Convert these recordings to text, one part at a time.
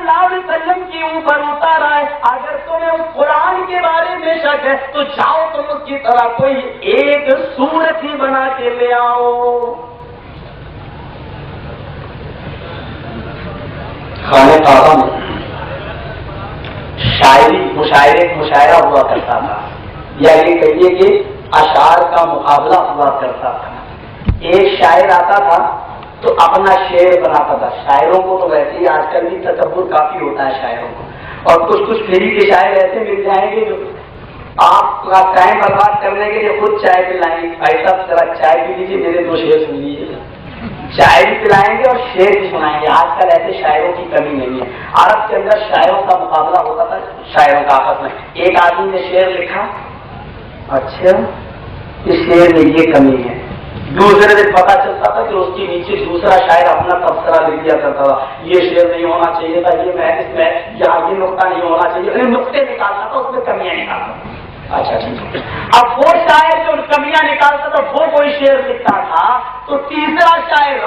اللہ علیہ وسلم کے اوپر اتارا ہے. اگر تمہیں اس قرآن کے بارے میں شک ہے تو جاؤ تم اس کی طرح کوئی ایک سورت ہی بنا کے لے آؤ. خانہ کعبہ میں مشاعرہ ہوا کرتا تھا، یا یہ کہیے کہ اشعار کا مقابلہ ہوا کرتا تھا. ایک شاعر آتا تھا تو اپنا شعر بناتا تھا. شاعروں کو تو ویسے ہی آج کل بھی تکبر کافی ہوتا ہے شاعروں کو، اور کچھ فری کے شاعر ایسے مل جائیں گے جو آپ کا ٹائم برباد کرنے کے لیے خود چائے پلائیں گے. بھائی صاحب ذرا چائے پی لیجیے، میرے دو شعر سن لیجیے. چائے بھی پلائیں گے اور شعر بھی سنائیں گے. آج کل ایسے شاعروں کی کمی نہیں ہے. عرب کے اندر شاعروں کا مقابلہ ہوتا تھا، شاعروں کا آپس میں. ایک آدمی نے شعر لکھا، اچھا اس شعر میں یہ کمی ہے. دوسرے دن پتا چلتا تھا کہ اس کے نیچے دوسرا شاعر اپنا تبصرہ لکھ دیا کرتا تھا. یہ شعر نہیں ہونا چاہیے تھا، یہ میں اس میں یہ نقطہ نہیں ہونا چاہیے. نقطے نکالتا تھا، اس میں کمیاں نکالتا تھا. اچھا ٹھیک ہے. اب وہ شاعر جو کمیاں نکالتا تھا وہ کوئی شعر لکھتا تھا تو تیسرا شاعر،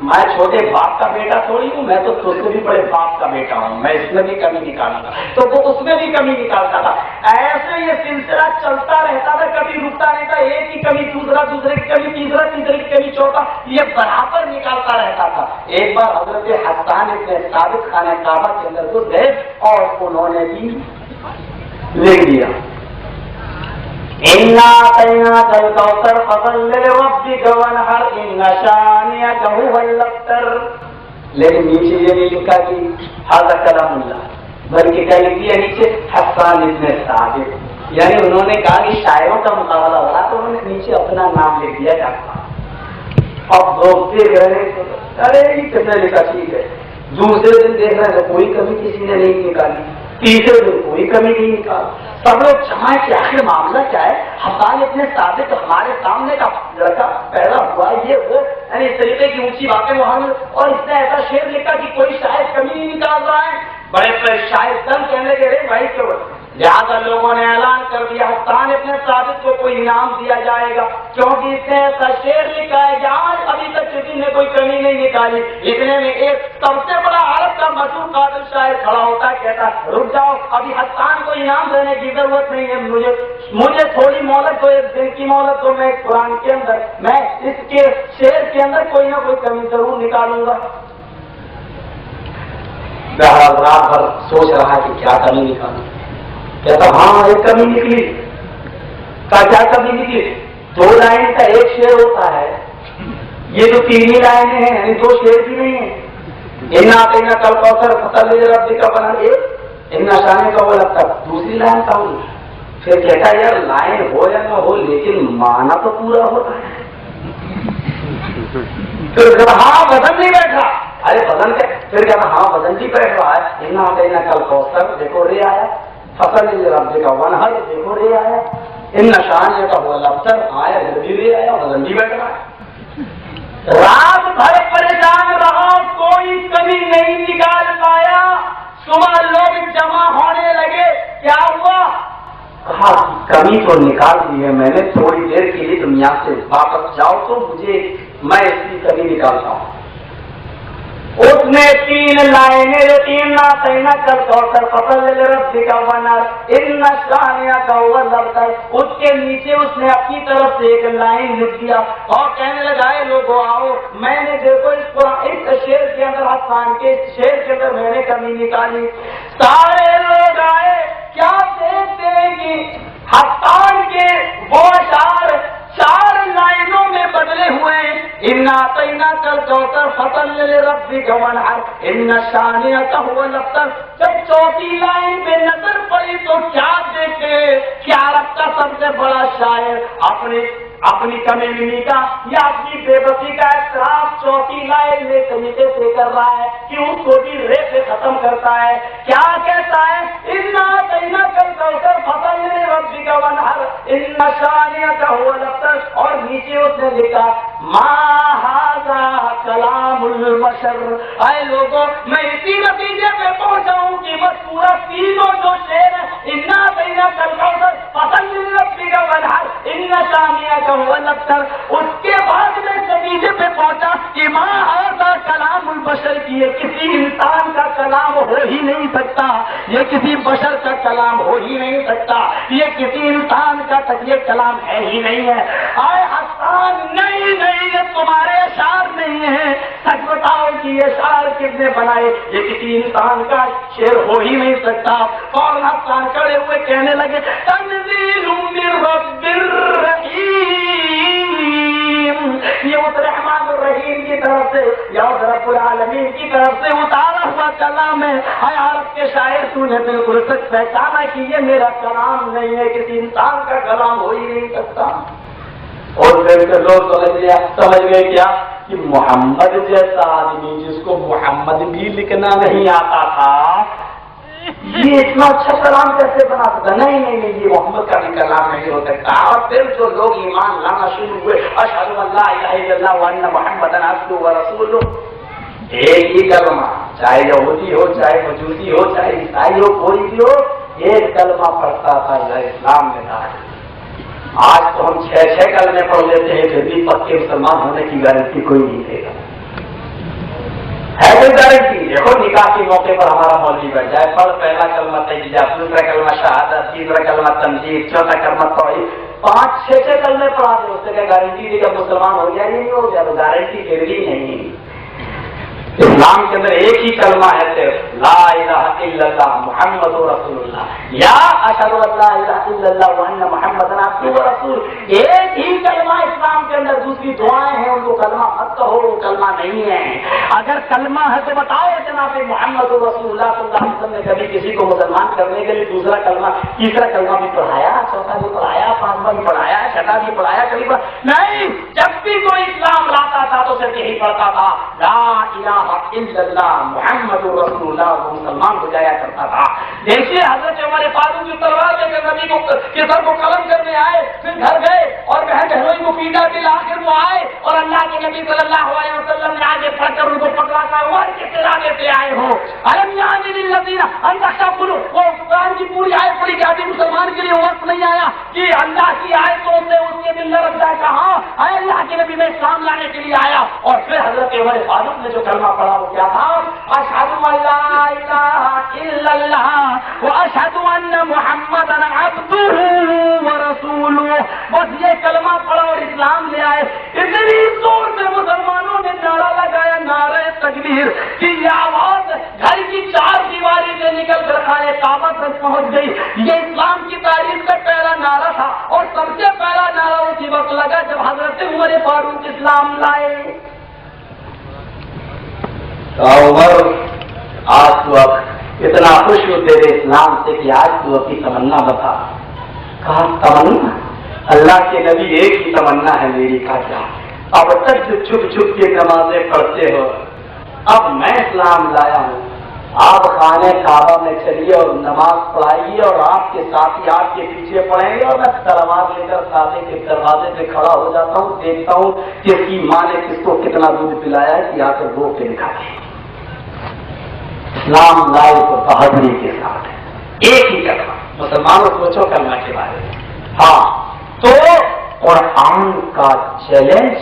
میں چھوٹے باپ کا بیٹا تھوڑی ہوں، میں تو تجھ سے بھی بڑے باپ کا بیٹا ہوں، میں اس میں بھی کمی نکالوں گا، تو وہ اس میں بھی کمی نکالتا تھا. ایسے یہ سلسلہ چلتا رہتا تھا، کبھی رکتا نہیں تھا. ایک کی کمی دوسرا، دوسرے کی کمی تیسرا، تیسرے کی کمی چوتھا، یہ برابر نکالتا رہتا تھا. ایک بار حضرت حسان ابن ثابت خانہ کعبہ کے اندر گھس گئے اور انہوں نے بھی لکھ دیا اِنَّا أَعْطَيْنَاكَ الْكَوْثَرَ فَصَلِّ لِرَبِّكَ وَانْحَرْ إِنَّ شَانِئَكَ هُوَ الْأَبْتَرُ. لیکن نیچے یہ نہیں لکھا کہ ھذا کلام اللہ، بلکہ کیا لکھ دیا نیچے حسان ابن ثابت. یعنی انہوں نے کہا کہ شاعروں کا مقابلہ ہو رہا تو انہوں نے نیچے اپنا نام لکھ دیا جاتا. اب روکتے رہے، ارے کس نے لکھا؟ ٹھیک ہے. دوسرے دن دیکھ رہے ہیں کوئی کمی کسی نے نہیں نکالی، تیسرے دن کوئی کمی نہیں نکالی. سب لوگ جمع کہ آخر معاملہ کیا ہے؟ حسان اتنے ثابت ہمارے سامنے کا لڑکا پیدا ہوا، یہ وہ، یعنی اس طریقے کی اونچی باتیں وہاں، اور اس نے ایسا شعر لکھا کہ کوئی شاید کمی نہیں نکال رہا ہے. بڑے بڑے شاعر دم کہنے کے رہے بھائی کیوں، لہٰذا لوگوں نے اعلان کر دیا حسان ابن ثابت کو کوئی انعام دیا جائے گا، کیونکہ اس نے ایسا شعر لکھا ہے کہ آج ابھی تک کسی نے کوئی کمی نہیں نکالی. اتنے میں ایک سب سے بڑا عرب کا مشہور قادر شاعر کھڑا ہوتا ہے، کہتا رک جاؤ، ابھی حسان کو انعام دینے کی ضرورت نہیں ہے، مجھے تھوڑی مہلت دو، ایک دن کی مہلت دو. میں قرآن کے اندر، میں اس کے شعر کے اندر کوئی نہ کوئی کمی ضرور نکالوں گا. رات بھر سوچ رہا کہ کیا کمی نکالوں. کہتا ہاں ایک کمی نکلی. کیا کمی نکلی؟ 2 لائن کا ایک شعر ہوتا ہے، یہ جو 3 ہی لائنیں ہیں، یعنی 2 شعر بھی نہیں ہیں. اِنَّا أَعْطَيْنَاكَ الْكَوْثَرَ فَصَلِّ لِرَبِّكَ وَانْحَرْ، اِنَّ شَانِئَكَ هُوَ الْأَبْتَرُ. دوسری لائن کا ہوں. پھر کہتا یار لائن ہو یا نہ ہو لیکن معنی تو پورا ہو رہا ہے. پھر ہاں وزن نہیں بیٹھ رہا. ارے وزن کیا؟ پھر کہتا ہاں وزن بھی بیٹھ رہا ہے. اِنَّا أَعْطَيْنَاكَ الْكَوْثَرَ، دیکھو رے آیا. فَصَلِّ لِرَبِّكَ وَانْحَرْ، دیکھو رے آیا. اِنَّ شَانِئَكَ هُوَ الْأَبْتَرُ، آیا بھی رے آیا، وزن بھی بیٹھ رہا ہے. رات بھر پریشان رہا، کوئی کمی نہیں نکال پایا. صبح لوگ جمع ہونے لگے، کیا ہوا؟ کہا کمی تو نکال دی ہے میں نے، تھوڑی دیر کے لیے دنیا سے واپس جاؤ تو مجھے، میں اس کی کمی نکالتا ہوں. اس نے 3 لائنیں، 3 أعطيناك الكوثر فصل لربك وانحر إن شانئك هو الأبتر. اس کے نیچے اس نے اپنی طرف سے ایک لائن لکھ دیا اور کہنے لگا اے لوگوں آؤ، میں نے دیکھو اس شعر کے اندر، حسان کے شعر کے اندر میں نے کمی نکالی. سارے لوگ آئے، کیا دیکھتے ہیں کہ حسان کے وہ اشعار 4 لائنوں میں بدلے ہوئے ہیں. اِنَّا أَعْطَيْنَاكَ الْكَوْثَرَ فَصَلِّ لِرَبِّكَ وَانْحَرْ إِنَّ شَانِئَكَ هُوَ الْأَبْتَرُ. جب 4تھی لائن پہ نظر پڑی تو کیا دیکھے کہ عرب کا سب سے بڑا شاعر اپنی کمی کا یا اپنی بے بسی کا اعتراف 4تھی لائن میں طریقے سے کر رہا ہے کہ اس کو بھی رے سے ختم کرتا ہے. کیا کہتا ہے؟ اِنَّا أَعْطَيْنَاكَ الْكَوْثَرَ فَصَلِّ لِرَبِّكَ وَانْحَرْ إِنَّ شَانِئَكَ هُوَ الْأَبْتَرُ. اور نیچے اس نے لکھا مَا هَذَا كَلَامُ الْبَشَرِ. اے لوگوں، میں اسی نتیجے پہ پہنچا ہوں کہ مذکورہ تینوں جو شعر ہیں، اِنَّا أَعْطَيْنَاكَ الْكَوْثَرَ فَصَلِّ لِرَبِّكَ وَانْحَرْ إِنَّ شَانِئَكَ هُوَ الْأَبْتَرُ، اس کے بعد میں نتیجے پہ پہنچا کہ ماں آتا کلام البشر کی، یہ کسی انسان کا کلام ہو ہی نہیں سکتا، یہ کسی بشر کا کلام ہو ہی نہیں سکتا، یہ کسی انسان کا یہ کلام ہے ہی نہیں ہے۔ آئے حسان، نہیں یہ تمہارے اشعار نہیں ہیں، سچ بتاؤ کہ یہ اشعار کس نے بنائے؟ یہ کسی انسان کا شعر ہو ہی نہیں سکتا۔ اور حسان کھڑے ہوئے کہنے لگے تنزیل من رب الرحیم، یہ اس رحمان الرحیم کی طرف سے یا اس رب العالمین کی طرف سے اتارا ہوا کلام ہے۔ اے عرب کے شاعر، تو نے بالکل سچ پہچانا کہ یہ میرا کلام نہیں ہے، کسی انسان کا کلام ہو ہی نہیں سکتا۔ اور پھر لوگ سمجھ گئے کیا کہ محمد جیسا آدمی جس کو محمد بھی لکھنا نہیں آتا تھا، یہ اتنا اچھا کلام کیسے بنا سکتا؟ نہیں یہ محمد کا بھی کلام نہیں ہو سکتا۔ اور پھر جو لوگ ایمان لانا شروع ہوئے، اشہد ان لا الہ الا اللہ وان محمدا عبدہ ورسولہ، ایک ہی کلمہ، چاہے یہودی ہو، چاہے مجوسی ہو، چاہے عیسائی ہو، کوئی بھی ہو، ایک کلمہ پڑھتا تھا، اسلام میں داخل۔ آج تو ہم 6 کلمے پڑھ لیتے ہیں، پھر بھی پکے مسلمان ہونے کی گارنٹی کوئی نہیں دے گا۔ ہے کوئی گارنٹی؟ دیکھو نکاح کے موقع پر ہمارا مولوی بیٹھ جائے، پڑھ پہلا کلمہ تجزیہ، دوسرا کلمہ شہادت، تیسرا کلمہ تمجید، چوتھا کلمہ توحید، 5-6 کلمے پڑھا دے، اس سے کیا گارنٹی دی کہ مسلمان ہو جائے؟ نہیں ہو گیا تو گارنٹی پھر بھی نہیں۔ اسلام کے اندر ایک ہی کلمہ ہے صرف، لا الہ الا اللہ محمد رسول اللہ، یا اشہد ان لا الہ الا اللہ وان محمد عبدہ ورسول، ایک ہی کلمہ اسلام کے اندر۔ دوسری دعائیں ہیں، ان کو کلمہ مت کہو، وہ کلمہ نہیں ہے۔ اگر کلمہ ہے تو بتاؤ جناب محمد رسول اللہ صلی اللہ علیہ وسلم نے کبھی کسی کو مسلمان کرنے کے لیے دوسرا کلمہ، تیسرا کلمہ بھی پڑھایا، چوتھا بھی پڑھایا، پانچواں بھی پڑھایا، چھٹا بھی پڑھایا، کبھی نہیں؟ جب بھی کوئی اسلام لاتا تھا تو صرف یہی پڑھتا تھا، لا الہ الا اللہ محمد رسول اللہ، وہ مسلمان ہو جایا کرتا تھا۔ دیکھیے حضرت عمر فاروق جو تلوار لے کر نبی کے سر کو قلم کرنے آئے، پھر گھر گئے اور بہن بہنوئی کو پیٹا، پھر آخر وہ آئے اور اللہ کے نبی صلی اللہ علیہ وسلم نے آگے پڑھ کر ان کو پکڑا تھا، عمر کس ارادے سے آئے ہو؟ الم یعن للذین ان تقبلوا، وہ قرآن کی پوری آیت پڑھی کہ آدمی مسلمان کے لیے وقت نہیں آیا کہ اللہ کی آیتوں سے اس کے دل لرز جائے، کہا اے اللہ کے نبی میں اسلام لانے کے لیے آیا۔ اور پھر حضرت عمر فاروق نے جو کلمہ پڑھا وہ کیا تھا؟ اشہد ان لا الہ الا اللہ واشہد ان محمدا عبدہ ورسولہ، بس یہ کلمہ پڑھا اور اسلام لے آئے۔ اتنی زور سے مسلمانوں نے نعرہ لگایا، نعرہ تکبیر، کہ یہ آواز گھر کی 4 دیواری سے نکل کر خانے کعبہ تک پہنچ گئی۔ یہ اسلام کی تاریخ کا پہلا نعرہ تھا، اور سب سے پہلا نعرہ اسی وقت لگا جب حضرت عمر فاروق اسلام لائے۔ عمر، آج تو اب اتنا خوش ہو تیرے اسلام سے کہ آج تو اپنی تمنا بتا۔ کہا تمنا؟ اللہ کے نبی ایک ہی تمنا ہے میری، کا کیا؟ اب تک جو چھپ چھپ کے نمازیں پڑھتے ہو، اب میں اسلام لایا ہوں، آپ خانے کعبہ میں چلیے اور نماز پڑھائیے، اور آپ کے ساتھی آپ کے پیچھے پڑھیں گے، اور میں تلوار لے کر کعبے کے دروازے پہ کھڑا ہو جاتا ہوں، دیکھتا ہوں کہ اس کی ماں نے کس کو کتنا دودھ پلایا ہے، کہ آ کر رو کے دکھاتے ہیں۔ اسلام لائے تو بہادری کے ساتھ ایک ہی کلمہ۔ مسلمانوں سوچو کلمہ کے بارے میں۔ ہاں، تو قرآن کا چیلنج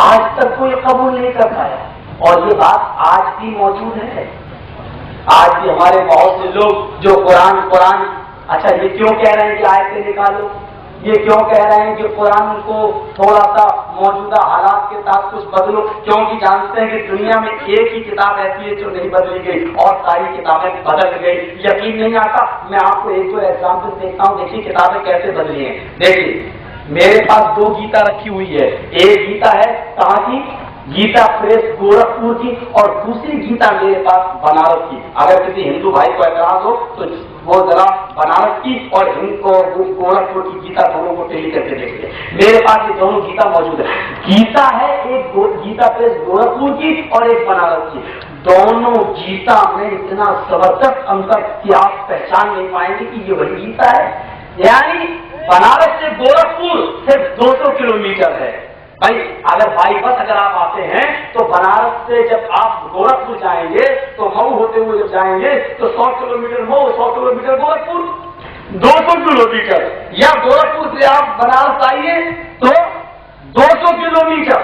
آج تک کوئی قبول نہیں کر پایا، اور یہ بات آج بھی موجود ہے۔ آج بھی ہمارے بہت سے لوگ جو قرآن اچھا یہ کیوں کہہ رہے ہیں کہ آیتیں نکالو، یہ کیوں کہہ رہے ہیں کہ قرآن کو تھوڑا سا موجودہ حالات کے ساتھ کچھ بدلو، کیونکہ جانتے ہیں کہ دنیا میں ایک ہی کتاب ایسی ہے جو نہیں بدلی گئی، اور ساری کتابیں بدل گئی۔ یقین نہیں آتا؟ میں آپ کو 1-2 ایگزامپل دیکھتا ہوں، دیکھیے کتابیں کیسے بدلی ہیں۔ دیکھیے میرے پاس 2 گیتا رکھی ہوئی ہے، ایک گیتا ہے کہاں کی؟ گیتا پریس گورکھپور کی، اور دوسری گیتا میرے پاس بنارس کی۔ اگر کسی ہندو بھائی کو اعتراض ہو تو وہ ذرا بنارس کی اور گورکھپور کی گیتا دونوں کو ٹیلی کر کے دیکھیے، میرے پاس یہ دونوں گیتا موجود ہے۔ گیتا ہے ایک گیتا پریس گورکھپور کی اور ایک بنارس کی، دونوں گیتا میں اتنا زبردست انتر کہ آپ پہچان نہیں پائیں گے کہ یہ وہی گیتا ہے۔ یعنی بنارس سے گورکھپور صرف 200 کلومیٹر ہے۔ بھائی اگر بائی بس اگر آپ آتے ہیں تو بنارس سے جب آپ گورکھپور جائیں گے تو مئو ہوتے ہوئے جب جائیں گے تو 100 kilometre Mau, 100 kilometre Gorakhpur, 200 kilometre, یا گورکھپور سے آپ بنارس آئیے تو 200 کلومیٹر،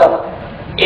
10।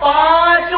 5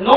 9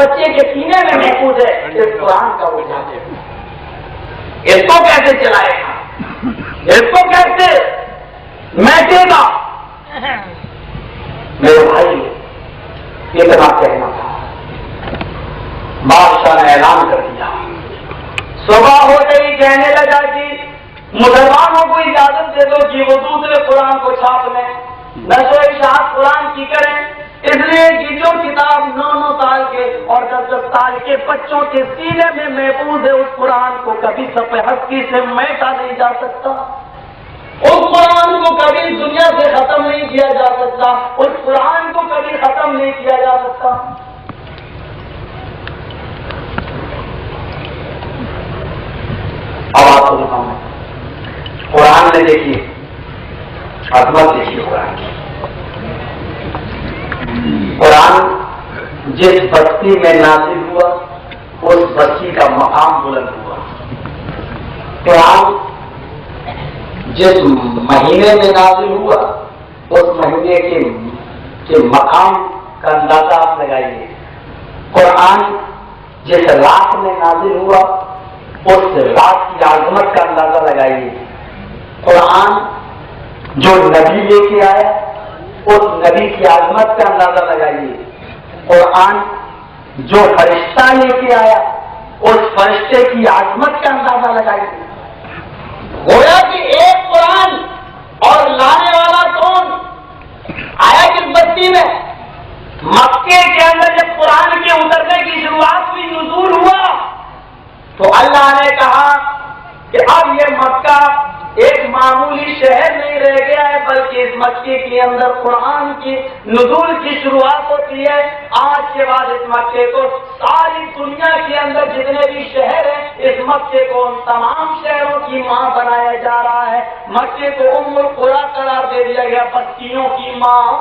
بچے کے سینے میں محفوظ ہے، اس قرآن کا وہ جانے، اس کو کیسے چلائے گا، اس کو کیسے میٹے گا؟ میرے بھائی اتنا کہنا تھا، بادشاہ نے اعلان کر دیا، صبح ہو گئی، کہنے لگا کہ مسلمانوں کو اجازت دے دو کہ وہ دوسرے قرآن کو چھاپ لیں، نشر و اشاعت قرآن کی کریں، اس لیے کہ جو کتاب 9 سال کے اور 10 سال کے بچوں کے سینے میں محفوظ ہے، اس قرآن کو کبھی صفحہ ہستی سے مٹا نہیں جا سکتا، اس قرآن کو کبھی دنیا سے ختم نہیں کیا جا سکتا، اس قرآن کو کبھی ختم نہیں کیا جا سکتا۔ اب آپ کو بتاؤں، قرآن نے دیکھیے عظمت، دیکھیے قرآن کی، قرآن جس بستی میں نازل ہوا اس بستی کا مقام بلند ہوا، قرآن جس مہینے میں نازل ہوا اس مہینے کے مقام کا اندازہ آپ لگائیے، قرآن جس رات میں نازل ہوا اس رات کی عظمت کا اندازہ لگائیے، قرآن جو نبی لے کے آیا اس نبی کی عظمت کا اندازہ لگائیے، قرآن جو فرشتہ لے کے آیا اس فرشتے کی عظمت کا اندازہ لگائیے۔ گویا کہ ایک قرآن اور لانے والا کون؟ آیا کس بستی میں؟ مکے کے اندر جب قرآن کے اترنے کی شروعات ہوئی، نزول ہوا، تو اللہ نے کہا کہ اب یہ مکہ ایک معمولی شہر نہیں رہ گیا ہے، بلکہ اس مکے کے اندر قرآن کی نزول کی شروعات ہوتی ہے۔ آج کے بعد اس مکے کو ساری دنیا کے اندر جتنے بھی شہر ہیں، اس مکے کو ان تمام شہروں کی ماں بنایا جا رہا ہے۔ مکے کو ام القری قرار دے دیا گیا، بستیوں کی ماں۔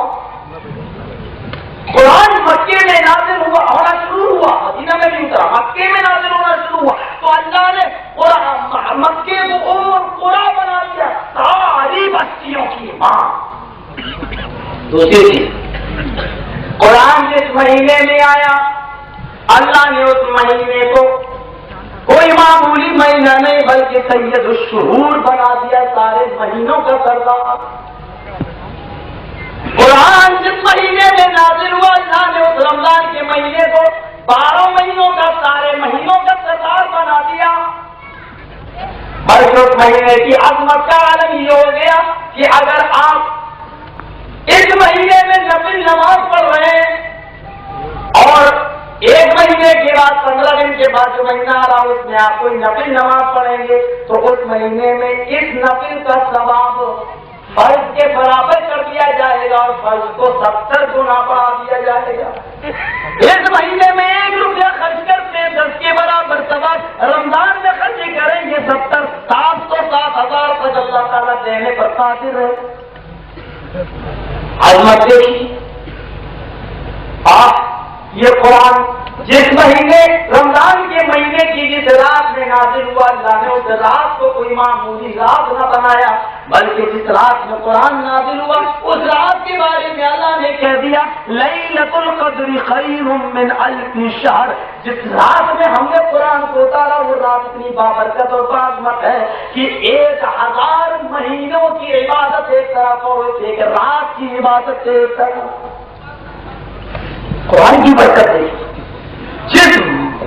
قرآن مکے میں نازل ہونا شروع ہوا، مدینہ میں نہیں اترا، مکے میں نازل ہونا شروع ہوا، تو اللہ نے مکے کو ام القری بنا دیا، ساری بستیوں کی ماں۔ دوسری چیز، قرآن جس مہینے میں آیا اللہ نے اس مہینے کو کوئی معمولی مہینہ نہیں بلکہ سید الشہور بنا دیا، سارے مہینوں کا سردار۔ قرآن جس مہینے میں نازل ہوا اللہ نے اس رمضان کے مہینے کو 12 مہینوں کا، سارے مہینوں کا سردار بنا دیا۔ بلکہ اس مہینے کی عظمت کا عالم یہ ہو گیا کہ اگر آپ اس مہینے میں نفل نماز پڑھ رہے ہیں اور ایک مہینے کے بعد 15 دن کے بعد جو مہینہ آ رہا اس میں آپ کوئی نفل نماز پڑھیں گے تو اس مہینے میں اس نفل کا ثواب فرض کے برابر کر دیا جائے گا اور فرض کو 70 گنا بڑھا دیا جائے گا۔ اس مہینے میں 1 روپیہ خرچ کرتے ہیں 10 کے برابر ثواب، رمضان میں خرچ کریں گے 70، 707,000 تک اللہ تعالیٰ دینے پر قادر ہے۔ عظمت دیکھی آپ، یہ قرآن جس مہینے رمضان کے مہینے کی جس رات میں نازل ہوا اللہ نے اس رات کو کوئی معمولی رات نہ بنایا، بلکہ جس رات میں قرآن نازل ہوا اس رات کے بارے میں اللہ نے کہہ دیا لیلۃ القدر خیر من الف شہر۔ جس رات میں ہم نے قرآن کو اتارا وہ رات اتنی بابرکت اور عظمت ہے کہ 1000 مہینوں کی عبادت ایک طرف اور ایک رات کی عبادت ایک طرف۔ قرآن کی برکت دیکھی، جس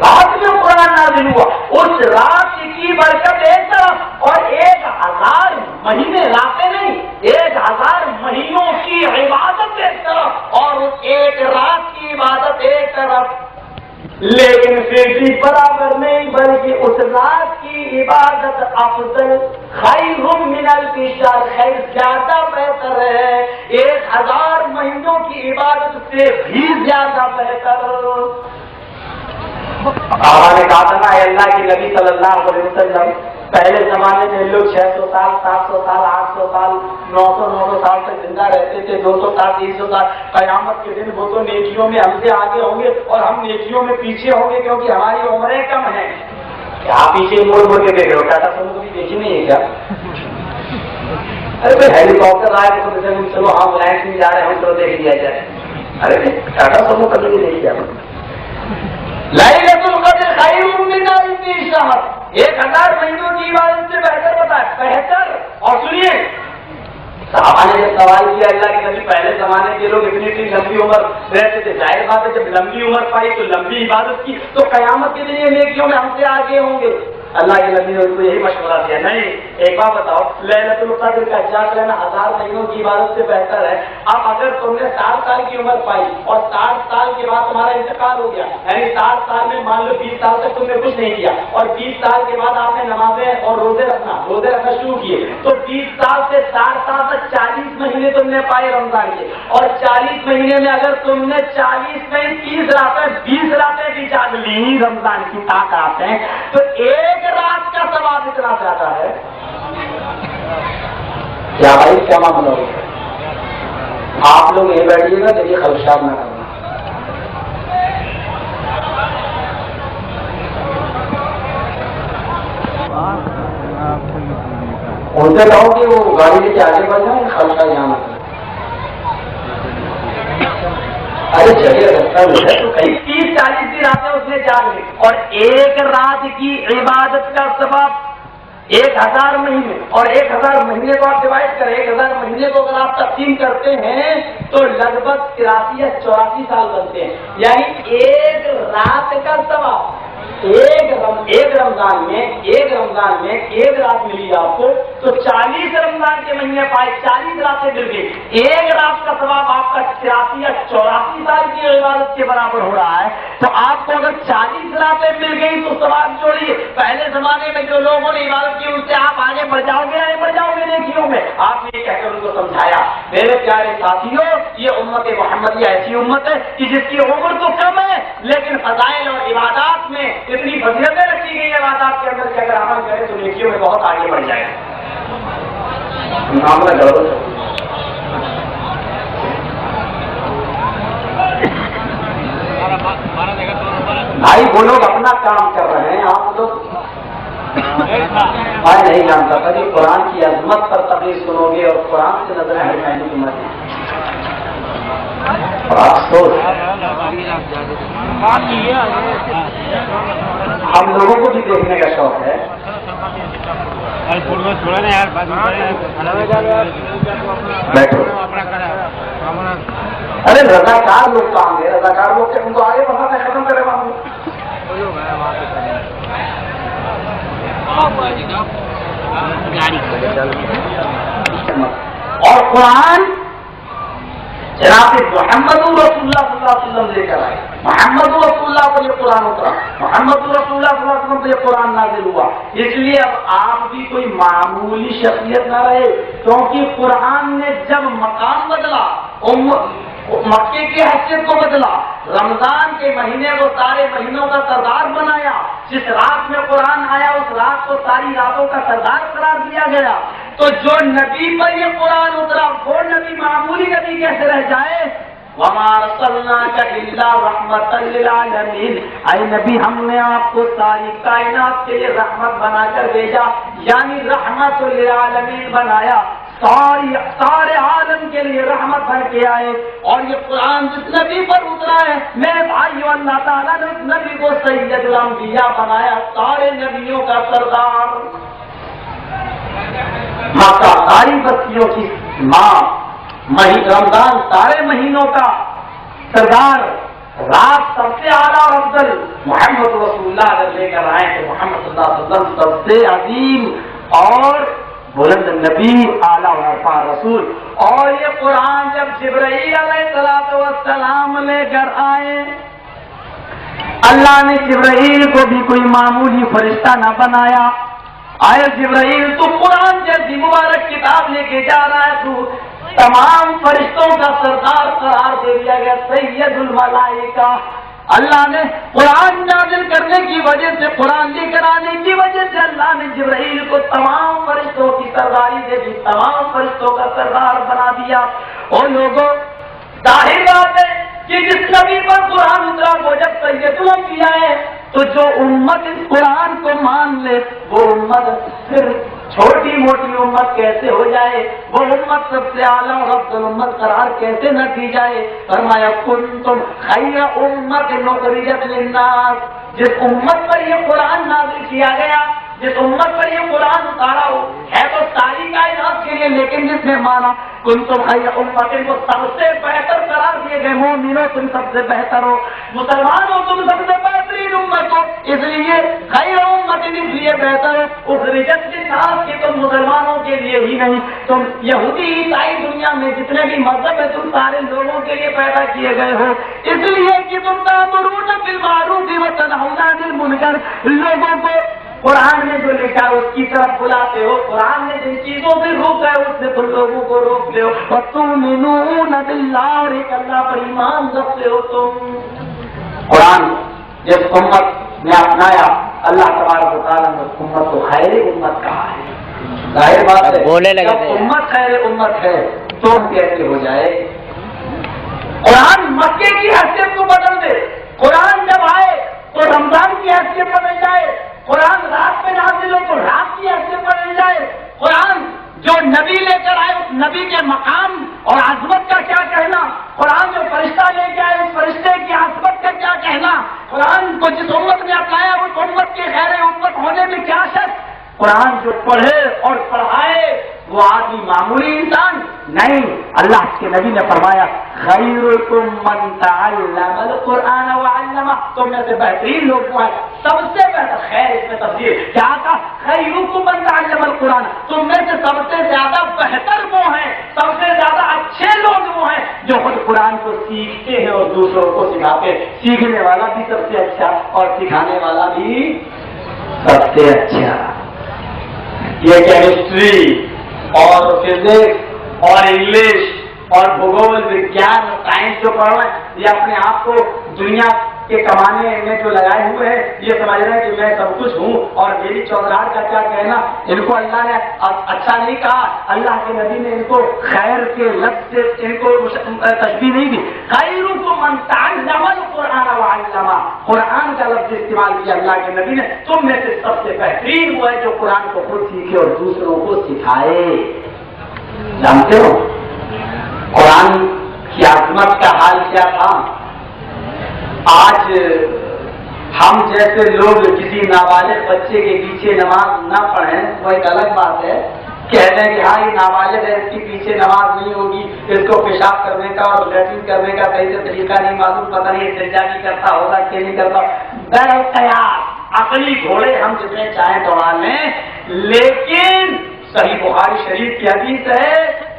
رات میں قرآن نازل ہوا اس رات کی برکت ایک طرف اور 1000 مہینے راتیں نہیں، 1000 مہینوں کی عبادت ایک طرف اور اس ایک رات کی عبادت ایک طرف۔ لیکن پھر بھی برابر نہیں، بلکہ اس رات کی عبادت افضل، خیر من الف شہر، خیر زیادہ بہتر ہے، 1000 مہینوں کی عبادت سے بھی زیادہ بہتر۔ آپ نے کہا تھا نا اللہ کے نبی صلی اللہ علیہ وسلم پہلے زمانے میں لوگ 600 سال 700 سال 800 سال 900 سال تک زندہ رہتے تھے، 200 سال 300 سال، قیامت کے دن وہ تو نیکیوں میں ہم سے آگے ہوں گے اور ہم نیکیوں میں پیچھے ہوں گے کیونکہ ہماری عمریں کم ہیں۔ کیا پیچھے مڑ مڑ کے دیکھ رہے ہو؟ ٹاٹا سمو کبھی دیکھی نہیں ہے کیا؟ ارے بھائی ہیلی کاپٹر آئے تو چلو ہم لائن میں جا رہے ہیں چلو دیکھ لیا جائے۔ ارے ٹاٹا سمو کبھی نہیں دیکھی آپ ليلة القدر خير من ألف شهر، 1000 مہینوں کی عبادت سے بہتر بتایا، بہتر۔ اور سنیے صحابہ نے جب سوال کیا اللہ کے نبی پہلے زمانے کے لوگ اتنی لمبی عمر رہتے تھے، ظاہر بات ہے جب لمبی عمر پائی تو لمبی عبادت کی تو قیامت کے دن یہ نیکیوں میں ہم سے آگے ہوں گے۔ اللہ کے نبی نے ان کو یہی مشورہ دیا، نہیں ایک بات بتاؤ، لیلۃ القدر کا جاگ لینا 1000 مہینوں کی عبادت سے بہتر ہے۔ اب اگر تم نے 60 سال کی عمر پائی اور 60 سال کے بعد تمہارا انتقال ہو گیا، یعنی 60 سال میں مان لو 20 سال تک تم نے کچھ نہیں کیا اور 20 سال کے بعد آپ نے نمازیں اور روزے رکھنا شروع کیے، تو 20 سال سے 60 سال تک 40 مہینے تم نے پائے رمضان کے، اور 40 مہینے میں اگر تم نے 40 میں 30 راتیں 20 راتیں بھی جاگ لی رمضان کی طاقتیں، تو ایک رات کا ثواب اتنا زیادہ ہے۔ کیا بھائی کیا معاملہ ہو؟ آپ لوگ یہ بیٹھیے گا دیکھیے خدشات نہ کرنا۔ ان سے کہو کہ وہ گاڑی لے کے آگے بڑھ جائیں، خدشہ یہاں نہ کریں۔ ارے جگہ رستہ میں ہے تو کہیں 30-40 دن آتے اس نے جاگ لی، اور ایک رات کی عبادت کا ثواب 1000 مہینے، اور 1000 مہینے کو آپ ڈیوائڈ کریں، 1000 مہینے کو اگر آپ تقسیم کرتے ہیں تو لگ بھگ 83 یا 84 سال بنتے ہیں، یعنی ایک رات کا ثواب ایک رمضان میں ایک رات ملی آپ کو، تو 40 رمضان کے مہینے پائے، 40 راتیں مل گئی، ایک رات کا ثواب آپ کا 83 یا 84 سال کی عبادت کے برابر ہو رہا ہے۔ تو آپ کو اگر 40 راتیں مل گئی تو ثواب جوڑیے، پہلے زمانے میں جو لوگوں نے عبادت کی ان سے آپ آگے بڑھ جاؤ گے نیکیوں میں۔ آپ نے کہہ کر ان کو سمجھایا میرے پیارے ساتھیوں، یہ امت محمدیہ ایسی امت ہے کہ جس کی عمر تو کم ہے لیکن فضائل اور عبادات میں اتنی فضیلتیں رکھی گئی ہیں عبادات کے اندر کہ اگر عمل کرے تو نیکیوں میں بہت آگے بڑھ جائے گا۔ معاملہ گڑبڑ ہے۔ بھائی وہ لوگ اپنا کام کر رہے ہیں، آپ لوگ میں نہیں جانتا تھا کہ قرآن کی عظمت پر تقریر سنو گے اور قرآن سے نظریں ہٹانے کی مت افسوس۔ ہم لوگوں کو بھی دیکھنے کا شوق ہے۔ بیٹھو۔ ارے رضاکار لوگ کام ہے، رضاکار لوگ ان کو آگے بڑھانا ختم کرے وہاں اور قرآن جناب محمد رسول اللہ صلی اللہ علیہ وسلم لے کر آئے، محمد رسول اللہ پر یہ قرآن اترا، محمد رسول اللہ صلی اللہ علیہ وسلم پر یہ قرآن نازل ہوا، اس لیے اب آپ بھی کوئی معمولی شخصیت نہ رہے، کیونکہ قرآن نے جب مقام بدلا، مکے کی حیثیت کو بدلا، رمضان کے مہینے کو سارے مہینوں کا سردار بنایا، جس رات میں قرآن آیا اس رات کو ساری راتوں کا سردار قرار دیا گیا، تو جو نبی پر یہ قرآن اترا وہ نبی معمولی نبی کیسے رہ جائے؟ وَمَا أَرْسَلْنَاكَ إِلَّا رَحْمَةً لِّلْعَالَمِينَ، اے نبی ہم نے آپ کو ساری کائنات کے لیے رحمت بنا کر بھیجا، یعنی رحمت للعالمین بنایا، سارے عالم کے لیے رحمت بن کے آئے۔ اور یہ قرآن جس نبی پر اترا ہے میرے بھائیو، اللہ تعالیٰ نے اس نبی کو سید الانبیاء بنایا، سارے نبیوں کا سردار، مکہ ساری بستیوں کی ماں، رمضان سارے مہینوں کا سردار، رات سب سے اعلیٰ اور افضل محمد رسول اللہ اگر لے کر آئے تو محمد صلی اللہ علیہ وسلم سب سے عظیم اور بلند نبی، اعلیٰ و عرفا رسول۔ اور یہ قرآن جب جبرائیل علیہ السلام لے کر آئے، اللہ نے جبرائیل کو بھی کوئی معمولی فرشتہ نہ بنایا، آئے جبرائیل تو قرآن جیسی مبارک کتاب لے کے جا رہا ہے، تو تمام فرشتوں کا سردار قرار دے دیا گیا، سید الملائکہ۔ اللہ نے قرآن نازل کرنے کی وجہ سے، قرآن لے کر آنے کی وجہ سے اللہ نے جبرائیل کو تمام فرشتوں کی سرداری دے دی، تمام فرشتوں کا سردار بنا دیا۔ اور لوگوں ظاہر بات ہے کہ جس نبی پر قرآن اترا وہ جب سید الانبیاء ہے، تو جو امت اس قرآن کو مان لے وہ امت پھر چھوٹی موٹی امت کیسے ہو جائے، وہ امت سب سے اعلیٰ اور افضل امت قرار کیسے نہ دی جائے۔ فرمایا کنتم خیر امت اخرجت للناس، جس امت پر یہ قرآن نازل کیا گیا، جس امت پر یہ قرآن اتارا ہو، ہے تو ساری کائنات کے لیے، لیکن جس نے مانا کنتم خیر امت، کو سب سے بہتر قرار دیے گئے، مومنو تم سب سے بہتر ہو، مسلمانوں تم سب سے بہترین امت ہو، اس لیے خیر امت اس لیے بہتر ہو اخرجت للناس کہ تم مسلمانوں کے لیے ہی نہیں، تم یہودی عیسائی دنیا میں جتنے بھی مذہب ہے تم سارے لوگوں کے لیے پیدا کیے گئے ہو، اس لیے کہ تم تأمرون بالمعروف وتنہون عن المنکر، لوگوں کو قرآن نے جو لکھا ہے اس کی طرف بلاتے ہو، قرآن نے جن چیزوں سے روکا ہے اس سے تم لوگوں کو روکتے ہو، وَتُؤْمِنُونَ بِاللَّهِ، اور ایک اللہ پر ایمان رکھتے ہو تم۔ قرآن جس امت نے اپنایا، اللہ تبارک و تعالیٰ نے امت کو خیر امت کہا ہے، ظاہر بات ہے جب امت خیر امت ہے تو کیسے ہو جائے؟ قرآن مکے کی حیثیت کو بدل دے، قرآن جب آئے تو رمضان کی حیثیت بدل جائے، قرآن رات میں نازل ہو تو رات کی حیثیت بدل جائے، قرآن جو نبی لے کر آئے اس نبی کے مقام اور عظمت کا کیا کہنا، قرآن جو فرشتہ لے کے آئے اس فرشتے کی عظمت کا کیا کہنا، قرآن کو جس امت نے اپنایا اس امت کے خیر امت ہونے میں کیا شک، قرآن جو پڑھے اور پڑھائے وہ آدمی معمولی انسان نہیں، اللہ کے نبی نے فرمایا خیرکم من تعلم القرآن وعلمہ، تم میں سے بہترین لوگ وہ ہیں، سب سے بہتر، خیر اس میں تفسیر کیا تھا، خیرکم من تعلم القرآن، تم میں سے سب سے زیادہ بہتر وہ ہیں، سب سے زیادہ اچھے لوگ وہ ہیں جو خود قرآن کو سیکھتے ہیں اور دوسروں کو سکھاتے ہیں، سیکھنے والا بھی سب سے اچھا اور سکھانے والا بھی سب سے اچھا۔ یہ کیمسٹری اور فزکس اور انگلش اور بھگول وگیان اور سائنس جو پڑھ رہے ہیں یہ اپنے آپ کو دنیا کے کمانے میں جو لگائے ہوئے ہیں، یہ سمجھ رہے ہیں کہ میں سب کچھ ہوں اور میری چودراہٹ کا کیا کہنا، ان کو اللہ نے اچھا نہیں کہا، اللہ کے نبی نے ان کو خیر کے لفظ سے ان کو تشبیہ نہیں دی، خیرکم من تعلم القرآن وعلمہ، قرآن کا لفظ استعمال کیا اللہ کے نبی نے، تم میں سے سب سے بہترین وہ ہے جو قرآن کو خود سیکھے اور دوسروں کو سکھائے۔ جانتے ہو قرآن کی عظمت کا حال کیا تھا؟ آج ہم جیسے لوگ کسی نابالغ بچے کے پیچھے نماز نہ پڑھیں وہ ایک الگ بات ہے، کہتے ہیں کہ ہاں یہ نابالغ ہے اس کے پیچھے نماز نہیں ہوگی، اس کو پیشاب کرنے کا اور لیٹرین کرنے کا صحیح سے طریقہ نہیں معلوم، پتہ نہیں استنجا نہیں کرتا ہوگا کہ نہیں کرتا، بہرحال عقلی گھوڑے ہم جتنے چاہیں دوڑا لیں، لیکن صحیح بخاری شریف کی حدیث ہے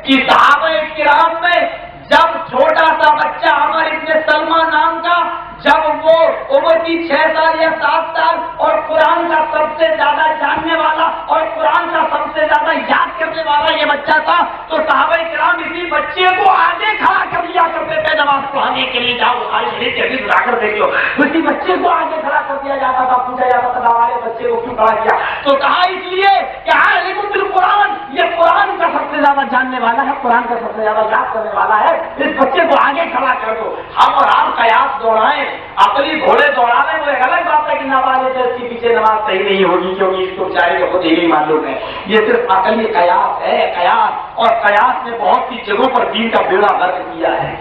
کہ صحابہ کرام میں جب چھوٹا سا بچہ عمر ابن سلمہ نام کا، جب وہ عمر کی 6 سال یا 7 سال اور قرآن کا سب سے زیادہ جاننے والا اور قرآن کا سب سے زیادہ یاد کرنے والا یہ بچہ تھا، تو صحابہ کرام اسی بچے کو آگے کھڑا کر دیا کرتے تھے نماز پڑھانے کے لیے، جاؤ بخاری شریف کی حدیث اٹھا کر دیکھ لو، اسی بچے کو آگے کھڑا کر دیا جاتا تھا، پوچھا جاتا تھا ہمارے بچے کو کیوں کھڑا کیا، تو کہا اس لیے کہ عالم بالقرآن، یہ قرآن کا سب سے زیادہ جاننے والا ہے، قرآن کا سب سے زیادہ یاد کرنے والا ہے، اس بچے کو آگے کھڑا کر دو۔ ہم اور آپ قیاس دوڑائیں، عقلی گھوڑے دوڑانے، وہ ایک الگ بات ہے کہ نابالغ اس کے پیچھے نماز صحیح نہیں ہوگی کیونکہ اس کو بیچارے کو خود ہی نہیں معلوم ہے، یہ صرف عقلی قیاس ہے، قیاس، اور قیاس نے بہت سی جگہوں پر دین کا بیڑا غرق کیا ہے،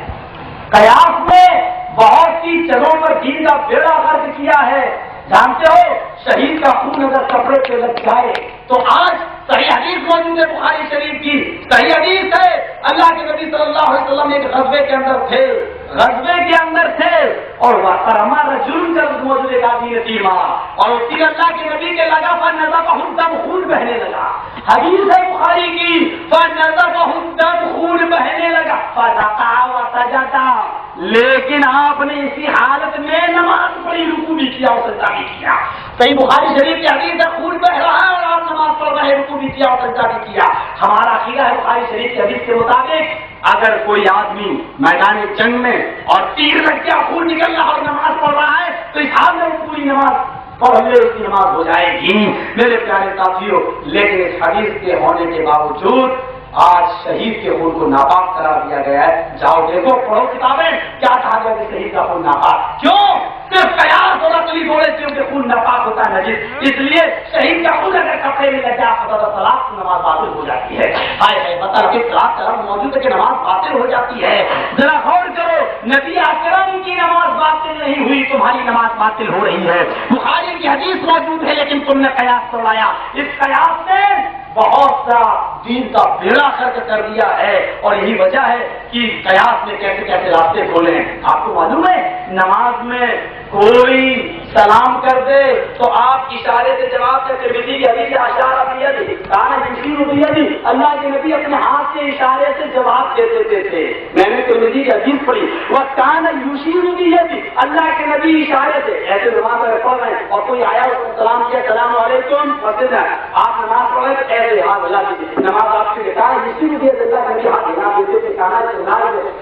قیاس نے بہت سی جگہوں پر دین کا بیڑا غرق کیا ہے۔ جانتے ہو شہید کا خون اگر کپڑے پہ لگ جائے تو آج صحیح حدیث موجود ہے بخاری شریف کی، صحیح حدیث ہے، اللہ کے نبی صلی اللہ علیہ وسلم ایک غزوے کے اندر تھے اور ہمارا جرم جب موجود ایک آدمی نے تیر مارا اور اس تیر اللہ کے نبی کے لگا، فنزفہ الدم، خون بہنے لگا، حدیث ہے بخاری کی، فنزفہ الدم، خون بہنے لگا، فرکع وسجد، لیکن آپ نے اسی حالت میں نماز پڑھی، رکوع بھی کیا اور سجدہ بھی کیا، صحیح بخاری شریف کی حدیث ہے، خون بہ رہا ہے اور آپ نماز پڑھ رہے ہیں، رکوع بھی کیا اور سجدہ بھی کیا۔ ہمارا عقیدہ ہے بخاری شریف کی حدیث کے مطابق اگر کوئی آدمی میدان جنگ میں اور تیر لگ گیا، خون نکل رہا اور نماز پڑھ رہا ہے تو اس حال میں وہ پوری نماز پڑھ لے، اس کی نماز ہو جائے گی۔ میرے پیارے ساتھیوں، لیکن اس حدیث کے ہونے کے باوجود آج شہید کے خون کو ناپاک قرار دیا گیا ہے۔ جاؤ دیکھو، پڑھو کتابیں، کیا کہا گیا کہ شہید کا خون ناپاک، کیوں؟ صرف قیاس اور پتلی تھوڑے سے ان کے خون ناپاک ہوتا ہے نجس، اس لیے شہید کا خون اگر کپڑے میں لگ جائے تو طلاق نماز باطل ہو جاتی ہے۔ ہائے بتا کہ طلاق کا لفظ موجود ہے کہ نماز باطل ہو جاتی ہے۔ ذرا غور کرو، نبی اکرم کی نماز باطل نہیں ہوئی، تمہاری نماز باطل ہو رہی ہے۔ بخاری کی حدیث موجود ہے لیکن تم نے قیاس توڑایا، اس قیاس نے بہت سا دین کا بیڑا خرچ کر دیا ہے، اور یہی وجہ ہے کہ قیاس نے کیسے کیسے راستے کھولے ہیں۔ آپ کو معلوم ہے نماز میں کوئی سلام کر دے تو آپ اشارے سے جواب دیتے، ترمذی کی حدیث اشارہ بیدی کان یشیر بیدی، اللہ کے نبی اپنے ہاتھ سے اشارے سے جواب دیتے تھے۔ میں نے ترمذی کی حدیث پڑھی، وہ کان یشیر بیدی، اللہ کے نبی اشارے سے ایسے نماز پڑھ رہے ہیں اور کوئی آیا اس کو سلام کیا، السلام علیکم، مسجد ہے آپ نماز پڑھ رہے ایسے ہاتھ ہلا دیجیے، نماز آپ کے کان یشیر بیدی، اللہ کے نبی ہاتھ ہلا دیتے تھے، کانا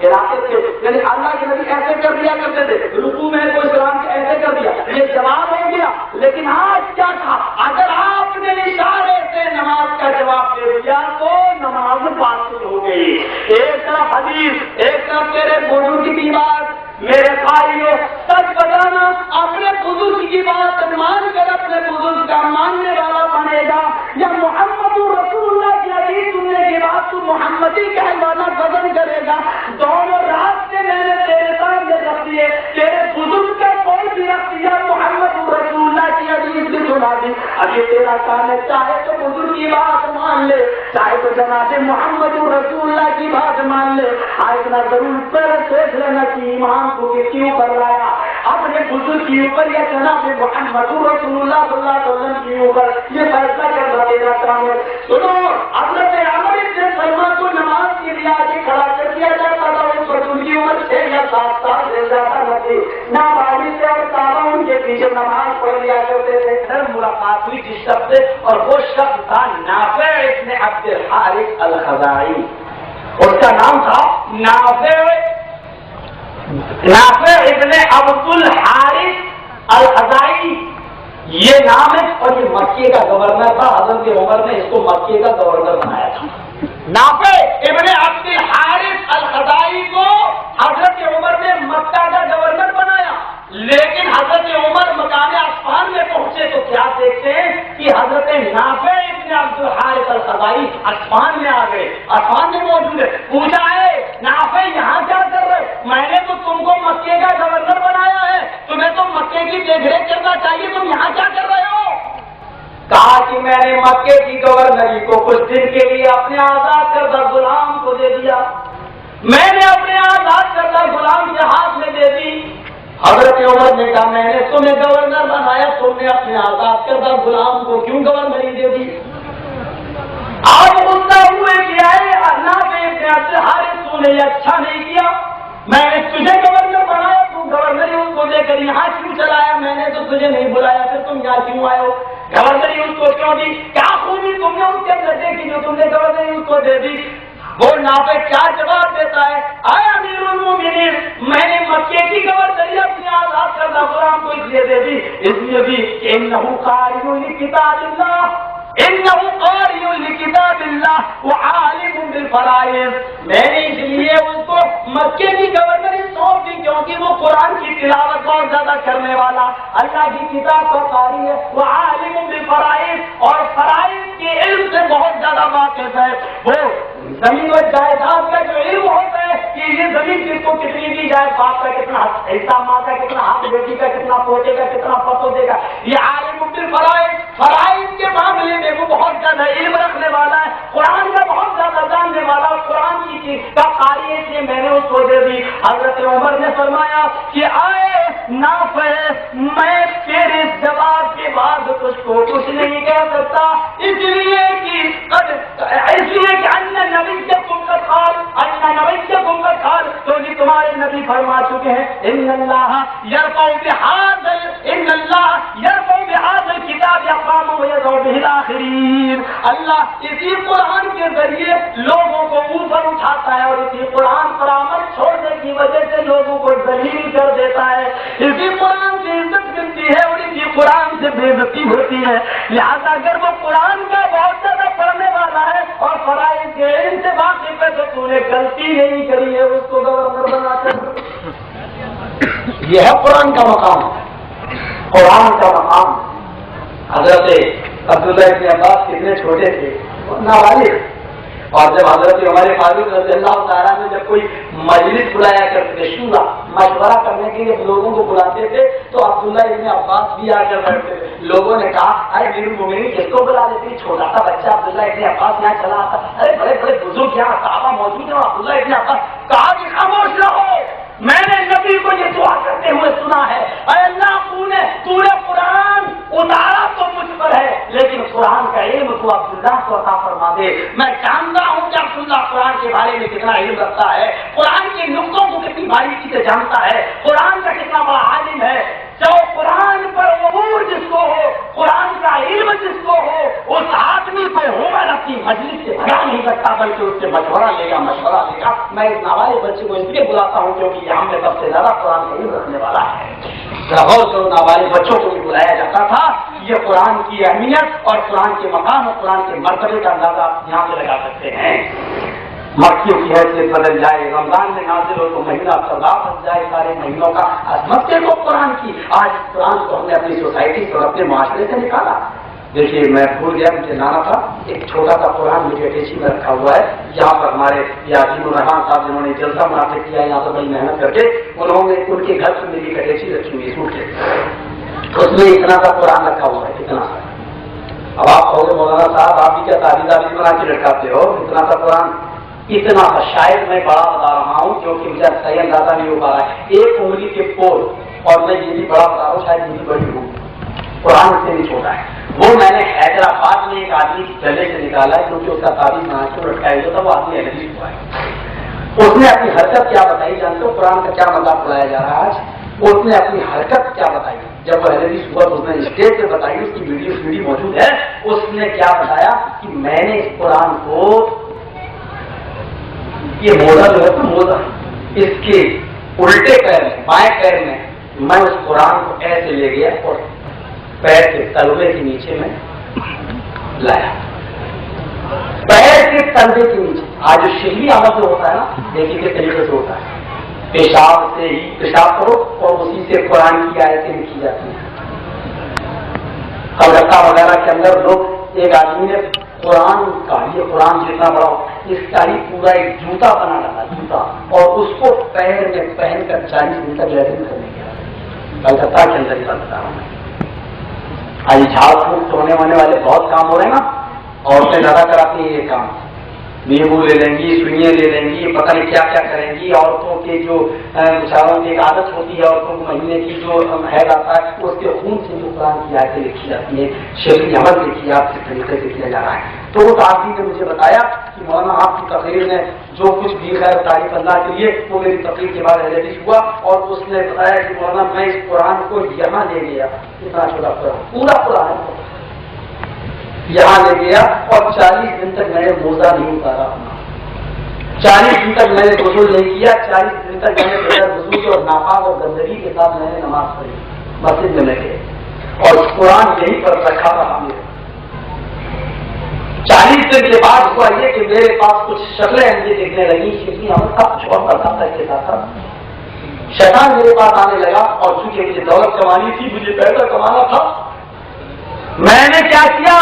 ہلاتے تھے، یعنی اللہ کے نبی ایسے کر دیا کرتے تھے، رکوع میں کوئی سلام ایسے کر دیا، یہ جواب ہو گیا۔ لیکن آج کیا تھا، اگر آپ نے اشارے سے نماز کا جواب دے دیا تو نماز باطل ہو گئی۔ ایک طرف حدیث، ایک طرف تیرے بزرگ کی بات، میرے بھائیوں سچ بتانا، اپنے بزرگ کی بات مان کر اپنے بزرگ کا ماننے والا بنے گا، یا محمد رسول اللہ کی حدیث سننے کے بعد تو محمدی کہلوانا بدل کرے گا۔ دونوں راستے میں نے تیرے سامنے رکھ دیے، تیرے بزرگ کا کوئی بھی رکھ دیا، محمد رسول اللہ کی حدیث بھی سنا دی۔ اب یہ تیرا کام ہے، چاہے تو بزرگ کی بات مان لے، چاہے تو جناب محمد رسول اللہ کی بات مان لے۔ اتنا ضرور پر سوچ لینا کہ ایمان کو کیوں کر لایا، اپنے بزرگ کے اوپر یا جناب محمد رسول اللہ صلی اللہ علیہ وسلم کے اوپر، یہ فیصلہ کرنا تیرا کام ہے۔ سنو، حضرت عمر بن سلمہ کو نماز کے لیے آگے کھڑا کر دیا جاتا تھا، اس پر ان کی عمر 6 یا 7 سال سے زیادہ نہ تھی، نابالغ سے اور صحابہ ان کے پیچھے نماز پڑھ لیا کرتے تھے۔ پھر ملاقات ہوئی جس شخص سے، اور وہ شخص تھا نافع ابن عبد الحارث الخزاعی، اس کا نام تھا نافع ابن عبد الحارث الخزاعی، یہ نام ہے، اور یہ مکے کا گورنر تھا۔ حضرت عمر نے اس کو مکے کا گورنر بنایا تھا۔ نافع ابن عبد الحارث الخزاعی کو حضرت عمر نے مکہ کا گورنر بنایا، لیکن حضرت عمر مقام اصفہان میں پہنچے تو کیا دیکھتے ہیں کہ حضرت نافع ابن عبد الحارث الخزاعی اصفہان میں آ گئے، اصفہان میں موجود ہے۔ پوچھا ہے نافع یہاں کیا کر رہے، میں نے تو تم کو مکے کا گورنر بنایا ہے، تمہیں تو مکے کی دیکھ ریکھ کرنا چاہیے، تم یہاں کیا کر رہے ہو؟ کہا کہ میں نے مکے کی گورنری کو کچھ دن کے لیے اپنے آزاد کردہ غلام کو دے دیا، میں نے اپنے آزاد کردہ غلام کے ہاتھ میں دے دی۔ حضرت عمر نے کہا میں نے تمہیں گورنر بنایا، تم نے اپنے آزاد کردہ غلام کو کیوں گورنری دے دی؟ آج غصہ ہوئے کہ آئے اللہ ابن عبد الحارث، تو نے یہ اچھا نہیں کیا، میں نے تجھے گورنر بنایا، تو گورنری اس کو دے کر یہاں کیوں چلایا، میں نے تو تجھے نہیں بلایا، پھر تم یہاں کیوں آئے ہو؟ گورنری اس کو کیوں دی؟ کیا خوبی تم نے اس کے اندر دیکھی جو تم نے گورنری اس کو دے دی؟ وہ نافع کیا جواب دیتا ہے، اے امیر المومنین، میں نے مکے کی گورنری اپنے آزاد کردہ غلام کو اس لیے دے دی، اس لیے بھی کہ انہ قاری لکتاب اللہ، انہ قاری لکتاب اللہ وعالم بالفرائض، میں نے اس لیے اس کو مکے کی گورنری سونپ دی کیونکہ وہ قرآن کی تلاوت بہت زیادہ کرنے والا، اللہ کی کتاب کا قاری ہے، وعالم بالفرائض، اور فرائض کے علم سے بہت زیادہ واقف ہے۔ وہ زمین و جائیداد کا جو علم ہوتا ہے کہ یہ زمین کس کو کتنی دی جائے، باپ کا کتنا حصہ، ماں کا کتنا حق، بیٹی کا کتنا پہنچے گا، کتنا پتو دے گا، یہ عالم بالفرائض، فرائض کے معاملے میں وہ بہت زیادہ علم رکھنے والا ہے، قرآن کا بہت زیادہ جاننے والا، قرآن کی کا قاری ہے، اس لیے میں نے اس کو دے دی۔ حضرت عمر نے فرمایا کہ آئے نافع، میں تیرے جواب کے بعد تجھ کو کچھ نہیں کہہ سکتا، اس لیے کہ تو جی تمہارے نبی فرما چکے ہیں ان اللہ یرفع بہذا الکتاب اقوام ویضع بہ الآخرین، اللہ اسی قرآن کے ذریعے لوگوں کو اوپر اٹھاتا ہے اور اسی قرآن پر عمل چھوڑنے کی وجہ سے لوگوں کو ذلیل کر دیتا ہے، اسی قرآن سے عزت ملتی ہے اور اسی قرآن سے بے عزتی ہوتی ہے۔ لہذا اگر وہ قرآن کا بہت زیادہ پڑھنے والا ہے اور فرائض کے علم سے واقف ہے تو تو نے غلطی نہیں کری ہے، اس کو گورنر بنا کر، یہ ہے قرآن کا مقام۔ قرآن کا مقام. حضرت عبداللہ ابن عباس کتنے چھوٹے تھے، نابالغ. اور جب حضرت عمر فاروق رضی اللہ تعالیٰ نے جب کوئی مجلس بلایا کرتے تھے، شورا مشورہ کرنے کے لیے لوگوں کو بلاتے تھے، تو عبداللہ ابن عباس بھی آ کر بیٹھتے تھے. لوگوں نے کہا ارے امیر المومنین کس کو بلا دیتے، چھوٹا سا بچہ عبداللہ ابن عباس یہاں چلا آتا. ارے بڑے بڑے بزرگ یہاں صحابہ موجود ہیں، عبداللہ ابن عباس. کہا کہ خاموش رہو، میں نے نبی کو یہ دعا کرتے ہوئے سنا ہے، اے اللہ تو نے قرآن اتارا تو مجھ پر ہے، لیکن قرآن کا علم تو عبداللہ کو عطا فرما دے. میں جانتا ہوں کہ عبداللہ قرآن کے بارے میں کتنا علم رکھتا ہے، قرآن کے نقطوں کو کتنی باریکی سے جانتا ہے، قرآن کا کتنا بڑا عالم ہے. جو قرآن پر عبور جس کو ہو، قرآن کا علم جس کو ہو، اس آدمی کو عمر اپنی مجلس سے بھگا نہیں سکتا، بلکہ اس سے مشورہ لے گا. میں اس نابالغ بچے کو اس لیے بلاتا ہوں کیونکہ یہ ہم میں سب سے زیادہ قرآن کا علم رکھنے والا ہے. غور کرو، نابالغ بچوں کو بھی بلایا جاتا تھا. یہ قرآن کی اہمیت اور قرآن کے مقام اور قرآن کے مرتبے کا اندازہ آپ یہاں سے لگا سکتے ہیں. مکیوں کی حیثیت بدل جائے، رمضان میں نازل ہو تو مہینہ سزا بن جائے سارے مہینوں کا. عظمت دیکھو قرآن کی. آج قرآن کو ہم نے اپنی سوسائٹی سے اور اپنے معاشرے سے نکالا. دیکھیے میں بھول گیا، مجھے لانا تھا. ایک چھوٹا سا قرآن مجھے اٹیچی میں رکھا ہوا ہے. یہاں پر ہمارے یاسین الرحمان صاحب جنہوں نے جلسہ منعقد کیا، یہاں پر بڑی محنت کر کے انہوں نے ان کے گھر سے میری اٹیچی رکھی ہوئی سوٹ کے، اس میں اتنا سا قرآن رکھا ہوا ہے، اتنا سا. اب آپ کہو گے مولانا صاحب آپ بھی کیا تعریف بنا کے لٹکاتے ہو، اتنا سا قرآن. اتنا سا شاید میں بڑا بتا رہا ہوں کیونکہ مجھے صحیح اندازہ نہیں ہو پا رہا ہے. ایک انگلی کے پول، اور میں یہ بھی بڑا بتا رہا ہوں، شاید یہ بھی بڑی ہوں، قرآن سے نہیں چھوٹا ہے. وہ میں نے حیدرآباد میں ایک آدمی کی گلے سے نکالا ہے کیونکہ اس کا تعریف بنا کے لٹکایا ہوا تھا. وہ آدمی ایلرجی ہوا ہے. اس نے اپنی حرکت کیا بتائی، جانتے ہو قرآن کا کیا مذاق اڑایا جا رہا ہے آج. اس نے اپنی حرکت کیا بتائی جب وہ ایلرجی ہوا تو اس نے اسٹیج پہ بتائی، اس کی ویڈیو موجود ہے. اس نے کیا بتایا کہ میں نے اس قرآن کو، یہ موزہ جو ہے تو موزہ اس کے الٹے پیر میں، بائیں پیر میں اس قرآن کو ایسے لے گیا اور پیر کے تلوے کے نیچے میں لایا. پیر کے تلوے کے نیچے. آج جو شہری عمل جو ہوتا ہے نا، دیکھیے کس طریقے سے ہوتا ہے. پیشاب سے ہی پیشاب کرو اور اسی سے قرآن کی آیتیں لکھی جاتی ہیں. کلکتہ وغیرہ کے اندر لوگ، ایک آدمی نے قرآن کا، یہ قرآن جتنا بڑا اس کا ہی پورا ایک جوتا بنا ڈالا، جوتا، اور اس کو پیر میں پہن کر 40 دن تک لیٹرن کرنے گیا. کلکتہ کے اندر ہی بتا رہا ہوں. آج جھاڑ پھونک ہونے والے بہت کام ہو رہے ہیں نا، عورتیں زیادہ کراتی ہیں یہ کام. نیبو لے لیں گی، سوئیاں لے لیں گی، پتہ نہیں کیا کیا کریں گی. عورتوں کے جو بیچاروں کی ایک عادت ہوتی ہے، عورتوں کو مہینے کی جو حید آتا ہے اس کے خون سے جو قرآن کی آیتیں لکھی جاتی ہیں، شرعی عمل لکھی جاتی ہے، طریقے سے کیا جا رہا ہے. تو وہ آدمی نے مجھے بتایا کہ مولانا آپ کی تقریر نے جو کچھ بھی خیر تعریف اللہ کے لیے، وہ میری تقریر کے بعد ایلرجی ہوا. اور اس نے بتایا کہ مولانا میں اس قرآن کو یہاں لے گیا، اتنا چھوٹا قرآن، پورا قرآن یہاں لے گیا، اور 40 دن تک میں نے موزہ نہیں اتارا. 40 دن تک میں نے غسل نہیں کیا. 40 دن تک میں نے بغیر وضو اور ناپاک اور گندگی کے ساتھ میں نے نماز پڑھی مسجد میں لگے، اور قرآن یہیں پر رکھا تھا ہم نے. 40 دن کے بعد ہوا یہ کہ میرے پاس کچھ شکلیں مجھے دیکھنے لگی، کیونکہ ہم سب کچھ اور کرتا تھا. اس کے ساتھ شیطان میرے پاس آنے لگا، اور چونکہ مجھے دولت کمانی تھی، مجھے پیسہ کمانا تھا، میں نے کیا کیا،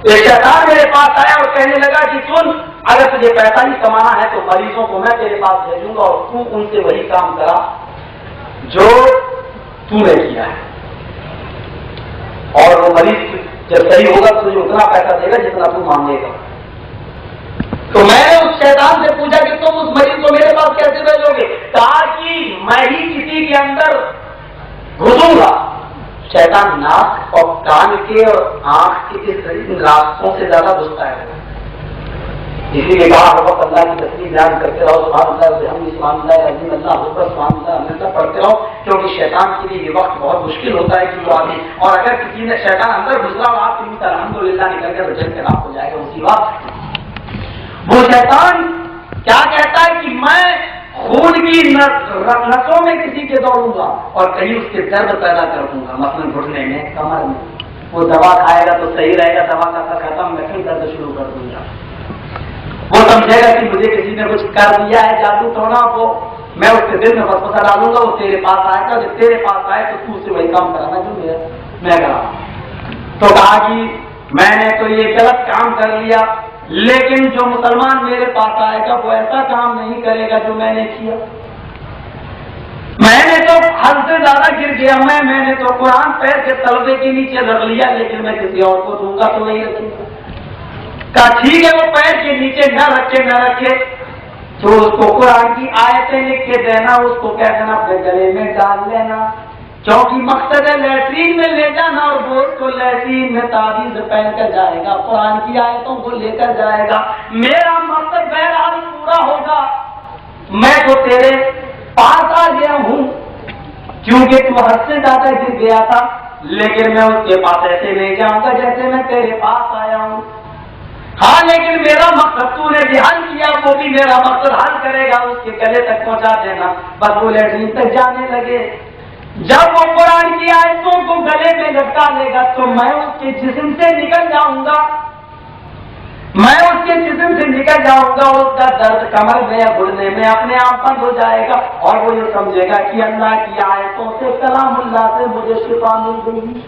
ایک شیطان میرے پاس آیا اور کہنے لگا کہ سن، اگر تجھے پیسہ ہی کمانا ہے تو مریضوں کو میں تیرے پاس بھیجوں گا اور تو ان سے وہی کام کرا جو تو نے کیا ہے، اور وہ مریض جب صحیح ہوگا تو تجھے اتنا پیسہ دے گا جتنا تو مانگے گا. تو میں نے اس شیطان سے پوچھا کہ تم اس مریض کو میرے پاس کیسے بھیجو گے؟ کہا کہ میں ہی کسی کے اندر گھسوں گا. شیطان ناک اور کان کے اور آنکھ کے اس راستوں سے زیادہ گھستا ہے. اسی لیے کہا ہر وقت اللہ کی تصویر بیان کرتے رہو، سبحان اللہ ہم سبحان اللہ عظیم اللہ اکبر سبحان اللہ ہمیشہ پڑھتے رہو، کیونکہ شیطان کے لیے یہ وقت بہت مشکل ہوتا ہے کہ وہ آدمی، اور اگر کسی نے شیطان اندر گھسا ہو آپ کے لیے الحمدللہ نکل کر جل کے آپ ہو جائے گا اسی وقت. وہ شیطان کیا کہتا ہے کہ میں خون کی نسوں میں کسی کے دوڑوں گا اور کہیں اس کے درد پیدا کر دوں گا، مثلاً گھٹنے میں، کمر میں. وہ دوا کھائے گا تو صحیح رہے گا، دوا کا اثر ختم، میں پھر درد شروع کر دوں گا. وہ سمجھے گا کہ مجھے کسی نے کچھ کر دیا ہے، جادو ٹونا کو میں اس کے دل میں وسوسہ ڈالوں گا، وہ تیرے پاس آئے گا، جب تیرے پاس آئے تو تو سے وہی کام کرانا جو میں کرا۔ تو کہا کہ میں نے تو یہ غلط کام کر لیا، لیکن جو مسلمان میرے پاس آئے گا وہ ایسا کام نہیں کرے گا جو میں نے کیا۔ میں نے تو حد سے زیادہ گر گیا، میں نے تو قرآن پیر کے تلوے کے نیچے رکھ لیا، لیکن میں کسی اور کو دوں گا تو نہیں رکھوں گا۔ کہا ٹھیک ہے، وہ پیر کے نیچے نہ رکھے تو اس کو قرآن کی آیتیں لکھ کے دینا، اس کو کہہ دینا اپنے گلے میں ڈال لینا، کیونکہ مقصد ہے لیٹرین میں لے جانا، اور وہ اس کو لیٹرین میں تعویذ پہن کر جائے گا، قرآن کی آیتوں کو لے کر جائے گا، میرا مقصد بہرحال پورا ہوگا۔ میں تو تیرے پاس آ گیا ہوں کیونکہ تو حد سے زیادہ گر گیا تھا، لیکن میں اس کے پاس ایسے نہیں جاؤں گا جیسے میں تیرے پاس آیا ہوں۔ ہاں لیکن میرا مقصد تو نے بھی حل کیا، وہ بھی میرا مقصد حل کرے گا، اس کے گلے تک پہنچا دینا۔ بس وہ لیٹرین تک جانے لگے، جب وہ قرآن کی آیتوں کو گلے میں لٹکا لے گا تو میں اس کے جسم سے نکل جاؤں گا، میں اس کے جسم سے نکل جاؤں گا، اس کا درد کمر میں یا گھٹنے میں اپنے آپ بند ہو جائے گا، اور وہ یہ سمجھے گا کہ اللہ کی آیتوں سے، کلام اللہ سے مجھے شفا مل گئی۔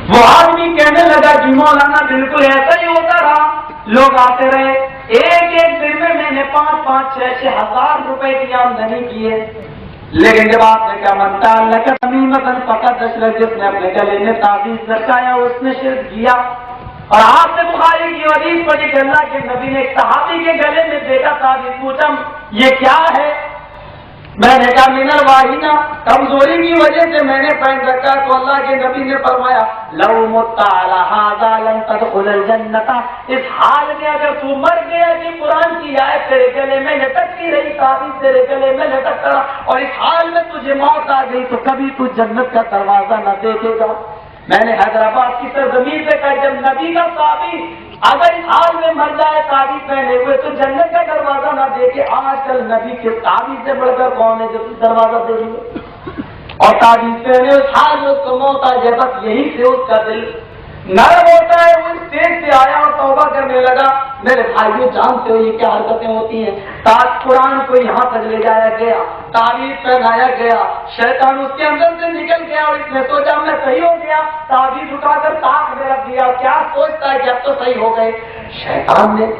وہ آدمی کہنے لگا کہ مولانا بالکل ایسا ہی ہوتا رہا، لوگ آتے رہے، ایک دن میں نے 5,000 6,000 ہزار روپے کی آمدنی کی ہے، لیکن جب آپ نے کہا منتا اللہ کا تمیمتاً فقط اشرف، جس نے اپنے گلے میں تعویذ لٹکایا اس نے شرک کیا۔ اور آپ نے بخاری کی حدیث پڑھی کہ اللہ کے نبی نے ایک صحابی کے گلے میں دیکھا تعویذ، پوچھا یہ کیا ہے؟ میں نے کہا من الواہینہ، کمزوری کی وجہ سے میں نے پہن رکھا، تو اللہ کے نبی نے فرمایا لو مت علی ھذا لن تدخل الجنۃ، اس حال میں اگر تو مر گیا کہ قرآن کی آیت تیرے گلے میں لٹکتی رہی، تعویذ تیرے گلے میں لٹکتا رہا، اور اس حال میں تجھے موت آ گئی تو کبھی تو جنت کا دروازہ نہ دیکھے گا۔ میں نے حیدرآباد کی سرزمین سے کہا جب نبی کا صحابی اگر اس حال میں مر جائے تعویذ پہنے ہوئے تو جنت کا دروازہ نہ دیکھے، آج کل نبی کے تعویذ سے بڑھ کر کون ہے جو دروازہ دے گے؟ اور تعویذ پہنے اس حال میں اس کو موت آ جائے، بس یہی سے اس کا دل نرم ہوتا ہے، وہ اسٹیج سے آیا اور توبہ کرنے لگا۔ میرے بھائیوں جانتے ہو یہ کیا حرکتیں ہوتی ہیں، تاج قرآن کو یہاں تک لے جایا گیا، تعویذ پہنایا گیا، شیطان اس کے اندر سے نکل گیا اور اس نے سوچا میں صحیح ہو گیا، تعویذ اٹھا کر تاخ میں رکھ دیا، کیا سوچتا ہے کہ اب تو صحیح ہو گئے۔ شیطان نے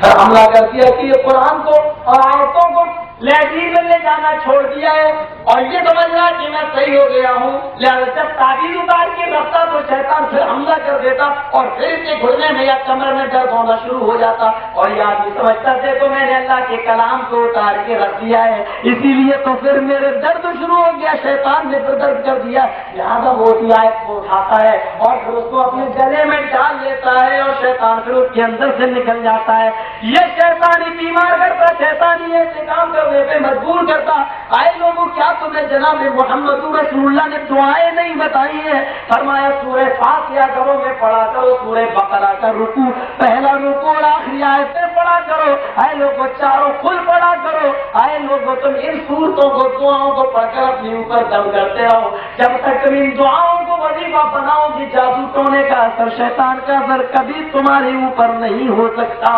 پھر حملہ کر دیا کہ یہ قرآن کو اور آیتوں کو لیٹرین میں لے جانا چھوڑ دیا ہے، اور یہ سمجھ رہا کہ میں صحیح ہو گیا ہوں، لہٰذا جب تعویذ اتار کے رکھتا تو شیطان پھر حملہ کر دیتا اور پھر اس کے گھٹنے میں یا کمر میں درد ہونا شروع ہو جاتا، اور یہ آدمی سمجھتا تھے تو میں نے اللہ کے کلام کو اتار کے رکھ دیا ہے، اسی لیے تو پھر میرے درد شروع ہو گیا، شیطان نے پھر درد کر دیا، لہٰذا وہ اسی آیت کو اٹھاتا ہے اور پھر اس کو اپنے گلے میں ڈال لیتا ہے، اور شیطان پھر اس کے اندر سے نکل جاتا ہے۔ یہ شیطانی بیمار کرتا، شیطانی ایسے کام کرنے پہ مجبور کرتا۔ آئے لوگوں کیا تمہیں جناب محمد رسول اللہ نے دعائیں نہیں بتائی ہیں؟ فرمایا سورہ فاتحہ گھروں میں پڑھا کرو، سورہ بقرہ کا رکوع، پہلا رکوع اور آخری آیتیں پڑھا کرو، آئے لوگوں چاروں کل پڑھا کرو، آئے لوگوں تم ان صورتوں کو دعاؤں کو پڑھ کر اپنے اوپر دم کرتے رہو، جب تک تم ان دعاؤں کو وظیفہ بناؤ گی جادو ٹونے کا اثر، شیطان کا اثر کبھی تمہارے اوپر نہیں ہو سکتا۔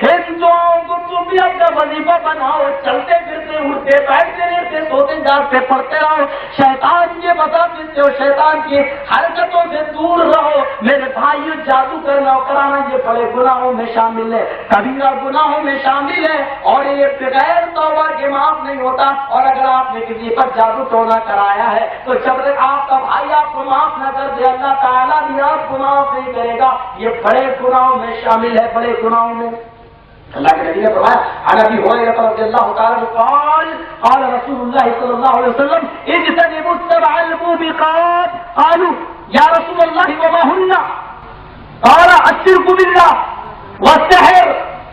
ان دعاؤں کو تم بھی اپنا وظیفہ بناؤ، چلتے پھرتے اٹھتے بیٹھتے رہتے سوتے جاگتے پڑھتے رہو، شیطان کے وسوسے سے اور شیطان کی حرکتوں سے دور رہو۔ میرے بھائیو جادو کرنا اور کرانا یہ بڑے گناہوں میں شامل ہے، کبیرہ گناہوں میں شامل ہے، اور یہ بغیر توبہ کے معاف نہیں ہوتا۔ اور اگر آپ نے کسی پر جادو ٹونا کرایا ہے تو جب تک آپ کا بھائی آپ کو معاف نہ کر دے اللہ تعالیٰ بھی آپ کو معاف نہیں کرے گا، یہ بڑے گناہوں میں شامل ہے، بڑے گناہوں میں۔ اللہ کے نبی نے فرمایا عن ابی ہریرہ رضی اللہ تعالی عنہ قال قال رسول اللہ صلی اللہ علیہ وسلم اجتنبوا السبع الموبقات قالوا یا رسول اللہ وما هن قال الشرك بالله والسحر۔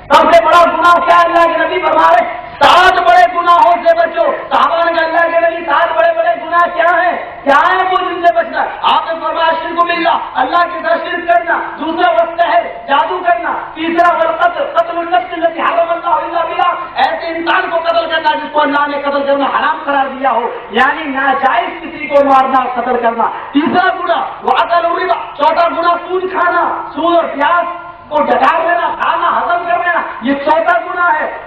سب سے بڑا گناہ کیا ہے؟ اللہ کے نبی فرما رہے 7 بڑے گناہوں سے بچو۔ صحابہ نے کہا اللہ کے نبی 7 بڑے بڑے گناہ کیا ہیں؟ کیا ہے وہ جن سے بچنا؟ آپ نے فرمایا شرک باللہ، اللہ کے ساتھ شرک کرنا، دوسرا والسحر جادو کرنا، تیسرا والقتل قتل النفس التي حرم اللہ الا بالحق، ایسے انسان کو قتل کرنا جس کو اللہ نے قتل کرنا حرام قرار دیا ہو، یعنی ناجائز کسی کو مارنا اور قتل کرنا۔ تیسرا گناہ وأكل الربا، چوتھا گناہ سود کھانا، سود اور پیاز کو ڈکار لینا، کھانا ہضم کر لینا، یہ چوتھا گناہ ہے۔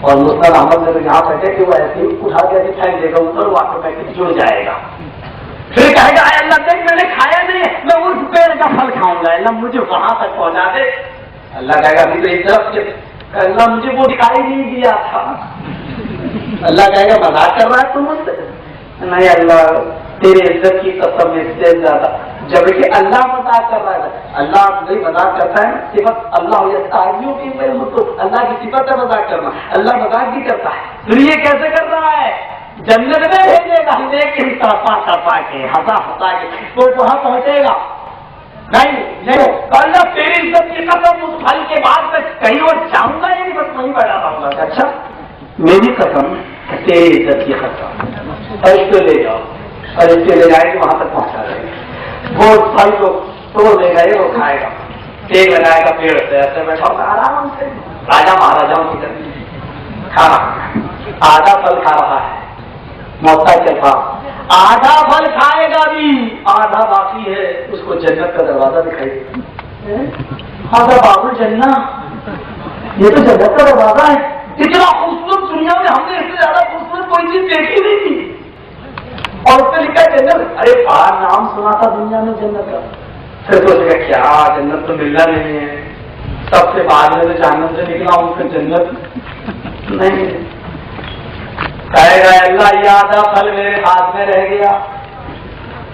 اور مسند احمد نے تو یہاں بیٹھے کہ وہ ایسے ہی اٹھا کے ایسے پھینک دے گا اوپر، وہ آٹومیٹک جڑ جائے گا. پھر کہے گا اے اللہ دیکھ میں نے کھایا نہیں، میں اس پیڑ کا پھل کھاؤں گا، اللہ مجھے وہاں تک پہنچا دے. اللہ کہے گا ابھی تو ایک طرف سے اللہ مجھے وہ دکھائی نہیں دیا تھا. اللہ کہے گا مذاق کر رہا ہے تم مجھ سے؟ نہیں اللہ تیرے عزت کی قسم اس سے زیادہ، جبکہ اللہ مذاق کر رہا ہے. اللہ نہیں مذاق کرتا ہے، صفت اللہ اللہ کی صفت ہے مذاق کرنا، اللہ مذاق بھی کرتا ہے. پھر یہ کیسے کر رہا ہے؟ جنت میں بھیجے گا لیکن تڑپا کے ہنسا کے وہ وہاں پہنچے گا نہیں. اللہ تیری عزت کی قسم اس پھل کے بعد میں کہیں اور جاؤں گا یا نہیں، بس وہیں بیٹھا رہوں گا. اچھا میری قسم تیری عزت کی قسم، فرشتے لے جاؤ، فرشتے لے جائیں گے وہاں تک پہنچا دیں گے. وہ پھل کو توڑ لے گئے، وہ کھائے گا، ٹیک لگائے گا پیڑ سے، ایسے بیٹھا ہوگا آرام سے راجا مہاراجاؤں کی طرح کھا رہا ہے. آدھا پھل کھا رہا ہے موتا چلتا، آدھا پھل کھائے گا بھی، آدھا باقی ہے. اس کو جنت کا دروازہ دکھائی دے. آدھا بابو جنت، یہ تو جنت کا دروازہ ہے. اتنا خوبصورت دنیا میں ہم نے اس سے زیادہ خوبصورت کوئی چیز دیکھی نہیں تھی. اور اس پہ لکھا ہے جنت. ارے بار نام سنا تھا دنیا میں جنت کا. پھر سوچے گا کیا جنت تو ملنا نہیں ہے، سب سے بعد میں تو جہنم سے نکلا ہوں، پھر جنت نہیں. کہے گا اللہ یہ آدھا پھل میرے ہاتھ میں رہ گیا،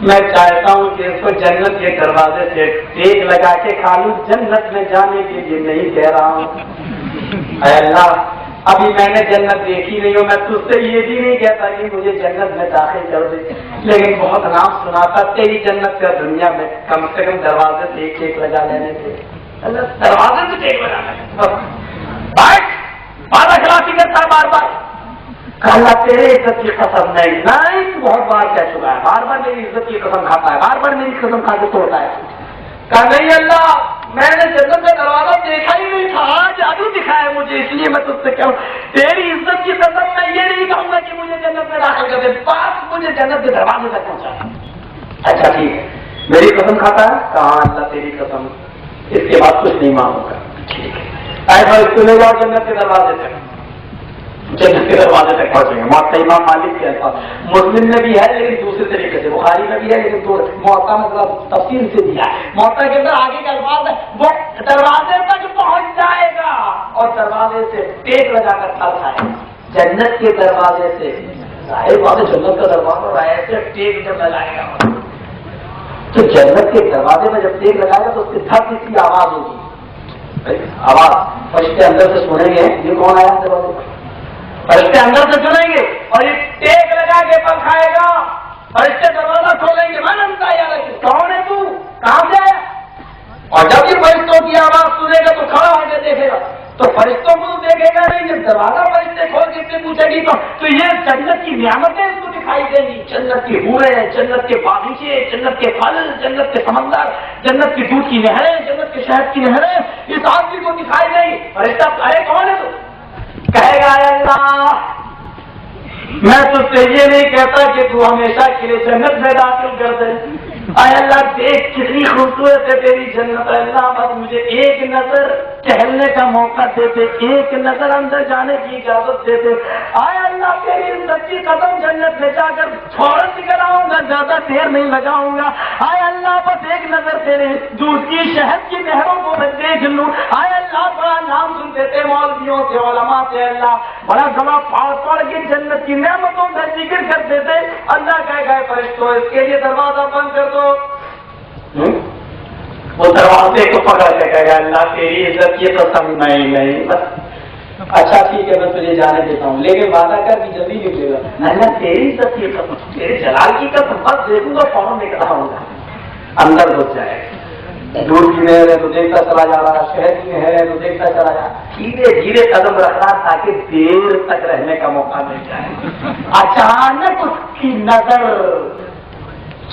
میں چاہتا ہوں کہ اس کو جنت کے دروازے سے ٹیک لگا کے کھا لوں، جنت میں جانے کے لیے نہیں کہہ رہا ہوں. اے اللہ ابھی میں نے جنت دیکھی نہیں ہوں، میں تجھ سے یہ بھی نہیں کہتا کہ مجھے جنت میں داخل کر دے، لیکن بہت نام سنا تھا تیری جنت کا دنیا میں کم سے کم دروازے سے ایک ٹیک لگا لینے سے. اللہ دروازے سے ٹیک لگا بارہ خلافی کرتا بار بار. اللہ تیرے عزت کی قسم نہیں تو بہت بار کہہ چکا ہے، بار بار میری عزت کی قسم کھاتا ہے، بار بار میری قسم کھا کے توڑتا ہے. کہا نہیں اللہ میں نے جنت کا دروازہ دیکھا ہی نہیں تھا، آج ابھی دکھایا مجھے، اس لیے میں تجھ سے کہوں تیری عزت کی قسم میں یہ نہیں کہوں گا کہ مجھے جنت میں داخل کر دے، بس مجھے جنت کے دروازے تک پہنچا. اچھا ٹھیک ہے میری قسم کھاتا ہے؟ کہاں اللہ تیری قسم، اس کے بعد کچھ نہیں مانگوں گا. ٹھیک ہے ایسا اس کو لے جاؤ جنت کے دروازے تک. جنت کے دروازے تک پہنچیں گے. موطا امام مالک کے الفاظ، مسلم میں بھی ہے لیکن دوسرے طریقے سے، بخاری میں بھی ہے لیکن موطا مطلب تفصیل سے دیا ہے. موطا کے اندر آگے کے الفاظ ہے وہ دروازے تک پہنچ جائے گا اور دروازے سے ٹیک لگا کر پھل کھائے. جنت کے دروازے سے ظاہر بات ہے جنت کا دروازہ ایسے ٹیک جب لگائے گا تو جنت کے دروازے میں جب ٹیک لگائے گا تو اس کی دھک کی آواز ہوگی. آواز فرشتے اندر سے سنیں گے یہ کون آیا دروازے پر، فرشتے اندر سے سنیں گے اور یہ ٹیک لگا کے پھل کھائے گا. فرشتے دروازہ کھولیں گے کون ہے تو، کہاں سے آیا؟ اور جب یہ فرشتوں کی آواز سنے گا تو کھڑا ہو کے دیکھے گا تو فرشتوں کو دیکھے گا نہیں، جب دروازہ فرشتے کھول کے سے پوچھے گی تو یہ جنت کی نعمتیں اس کو دکھائی دیں گی. جنت کی حوریں، جنت کے باغیچے، جنت کے پھل، جنت کے سمندر، جنت کی دودھ کی نہریں، جنت کے شہد کی نہریں اس آدمی کو دکھائی دیں گی. فرشتہ ارے کون ہے تو، کہے گا اے اللہ میں تجھ سے یہ نہیں کہتا کہ تو ہمیشہ کے لیے جنت میں داخل کر دے. اے اللہ دیکھ کتنی خوبصورت ہے تیری جنت، اے اللہ بس مجھے ایک نظر ٹہلنے کا موقع دیتے، ایک نظر اندر جانے کی اجازت دیتے. اے اللہ تیری عزت کی قدم جنت میں جا کر فوراً نکل آؤں گا، زیادہ دیر نہیں لگاؤں گا. اے اللہ بس ایک نظر تیرے دودھ کی شہد کی نہروں کو میں دیکھ لوں. اے اللہ بڑا نام سنتے تھے مولویوں سے، علماء سے، اللہ بڑا گلا پھاڑ پھاڑ کے جنت کی نعمتوں کا ذکر کرتے تھے. اللہ کہے گئے فرشتوں اس کے لیے دروازہ بند کر دو. وہ دروازے کو پکڑ کے کہے گا اللہ تیری عزت کی قسم نہیں بس اچھا ٹھیک ہے میں تجھے جانے دیتا ہوں لیکن وعدہ کر کہ جلدی نکلے گا. اللہ تیری عزت کی قسم، تیرے جلال کی قسم، بس دیکھوں گا فوراً نکل آؤں گا. اندر گھس جائے گا. دودھ کی نہر ہے تو دیکھتا چلا جا رہا، شہد کی نہر ہے تو دیکھتا چلا جا رہا. دھیرے دھیرے قدم رکھ رہا تاکہ دیر تک رہنے کا موقع مل جائے. اچانک اس کی نظر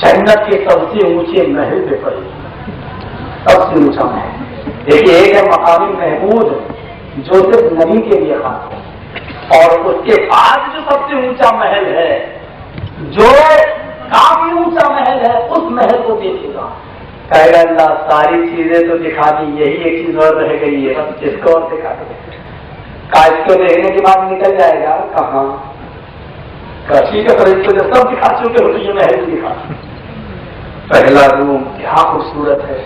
جنت کے سب سے اونچے محل پہ پڑی. سب سے اونچا محل دیکھیے ایک ہے مقامی محمود جو صرف نبی کے لیے خاص ہے، اور اس کے بعد جو سب سے اونچا محل ہے جو کافی اونچا محل ہے اس محل کو دیکھے گا. کہے گا اللہ ساری چیزیں تو دکھا دی، یہی ایک چیز اور رہ گئی ہے، بس اس کو اور دکھا دے. کاش کو دیکھنے کے بعد نکل جائے گا کہاں کاشی کا فرشتے جو سب دکھا چکے ہوتے ہیں محل دکھا. پہلا روم کیا خوبصورت ہے,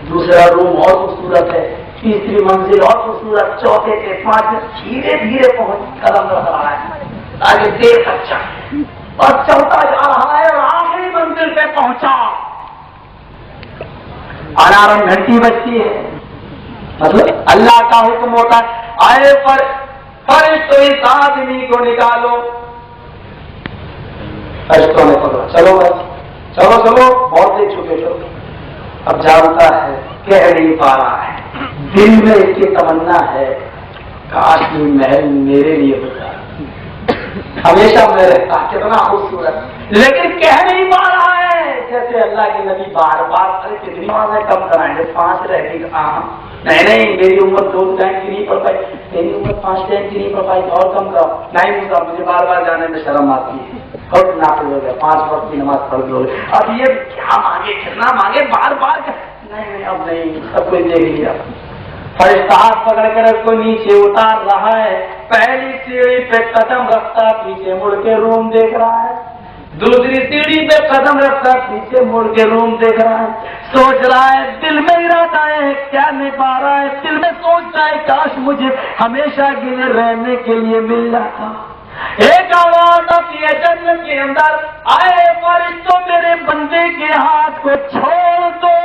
دوسرا روم اور خوبصورت ہے, تیسری منزل اور خوبصورت, چوتھے کے پانچ دھیرے دھیرے پہنچ قدم رکھ رہا ہے آگے دیر تک چاہے اور چلتا جا رہا ہے اور آخری منزل پہ پہنچا. الارم گھنٹی بجتی ہے, مطلب اللہ کا حکم ہوتا ہے آئے پر فرشتوں اس آدمی کو نکالو. فرشتوں نے پکڑا, چلو بس چلو چلو بہت دیکھ چکے چلو. اب جانتا ہے کہہ نہیں پا رہا ہے, دل میں اس کی تمنا ہے کاش یہ محل میرے لیے ہوتا, ہمیشہ میں رہتا, کتنا خوبصورت, لیکن کہہ نہیں پا رہا ہے. جیسے اللہ کے نبی بار بار ارے کتنی نمازیں کم کرائیں گے, 5 رہ گئی, نہیں میری عمر 2 ٹائم کی نہیں پڑ پائی, میری عمر 5 ٹائم کی نہیں پڑ پائی, اور کم کرو. نہیں مجھے بار بار جانے میں شرم آتی ہے, اور نافذ ہو گیا 5 وقت کی نماز پڑھ لو. اب یہ کیا مانگے, کتنا مانگے, بار بار نہیں اب نہیں, سب کوئی دیکھ لیا. فرشتہ ہاتھ پکڑ کر اس کو نیچے اتار رہا ہے. پہلی سیڑھی پہ قدم رکھتا پیچھے مڑ کے روم دیکھ رہا ہے, دوسری سیڑھی پہ قدم رکھتا پیچھے مڑ کے روم دیکھ رہا ہے. سوچ رہا ہے, دل میں ارادہ ہے, کیا نہیں پا رہا ہے, دل میں سوچتا ہے کاش مجھے ہمیشہ کے لیے رہنے کے لیے مل جاتا. ایک آواز آتی ہے جنت کے اندر, آئے فرشتوں میرے بندے کے ہاتھ کو چھوڑ دو,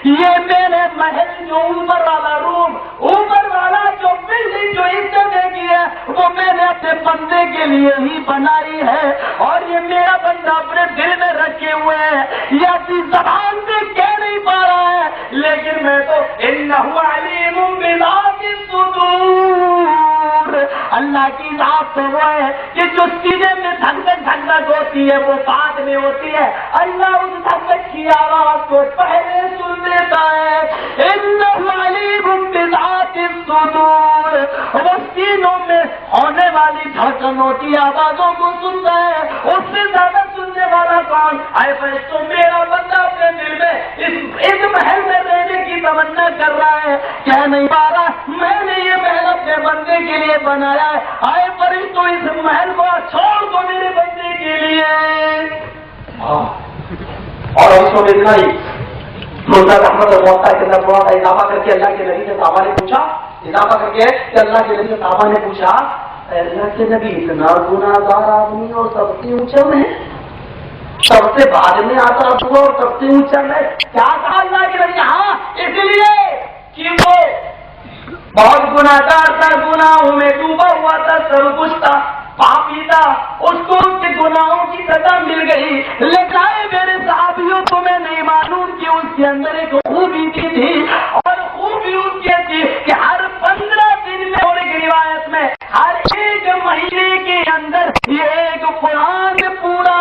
یہ میرے محل جو اوپر والا روم, اوپر والا جو بلڈنگ جو اس جگہ کی ہے وہ میں نے اپنے بندے کے لیے ہی بنائی ہے, اور یہ میرا بندہ اپنے دل میں رکھے ہوئے ہے, یہ اپنی زبان سے کہہ نہیں پا رہا ہے, لیکن میں تو انہ علیم بذات الصدور, اللہ کی ذات تو وہ ہے کہ جو سینے میں دھک دھک ہوتی ہے وہ بعد میں ہوتی ہے. اللہ اس دھک کی آواز کو پہلے سن لیتا ہے. انہ علیم بذات الصدور, وہ سینوں میں ہونے والی دھڑکنوں کی آوازوں کو سنتا ہے. اس سے زیادہ سننے والا کون؟ اے فرشتوں میرا بندہ اپنے دل میں اس محل میں رہنے کی تمنا کر رہا ہے, کہہ نہیں پا رہا میں نے یہ محل اپنے بندے کے لیے بنایا ہے. آئے فرشتوں اس محل کو چھوڑ دو میرے بندے کے لیے. اور اس کو اتنا ہی مستد احمد اور موقع کے اندر تھوڑا سا اضافہ کر کے اللہ کے نبی سے صحابہ نے پوچھا, اضافہ کر کے کہ اللہ کے نبی سے صحابہ نے پوچھا, اللہ کے نبی اتنا گناہگار آدمی اور سب سے اونچا میں, سب سے بعد میں آتا ہوا اور سب سے اونچا میں, کیا کہا اللہ کے نبی؟ ہاں اس لیے کہ وہ بہت گناہگار تھا, گناہوں میں ڈوبا ہوا تھا, سرکش تھا, پاپی تھا, اس کو اس کے گناہوں کی سزا مل گئی. لیکن میرے صحابیوں کو میں نہیں معلوم کہ اس کے اندر ایک خوبی تھی, اور خوبی اس کی تھی کہ ہر 15 دن میں, اور ایک روایت میں ہر 1 مہینے کے اندر یہ ایک قرآن پورا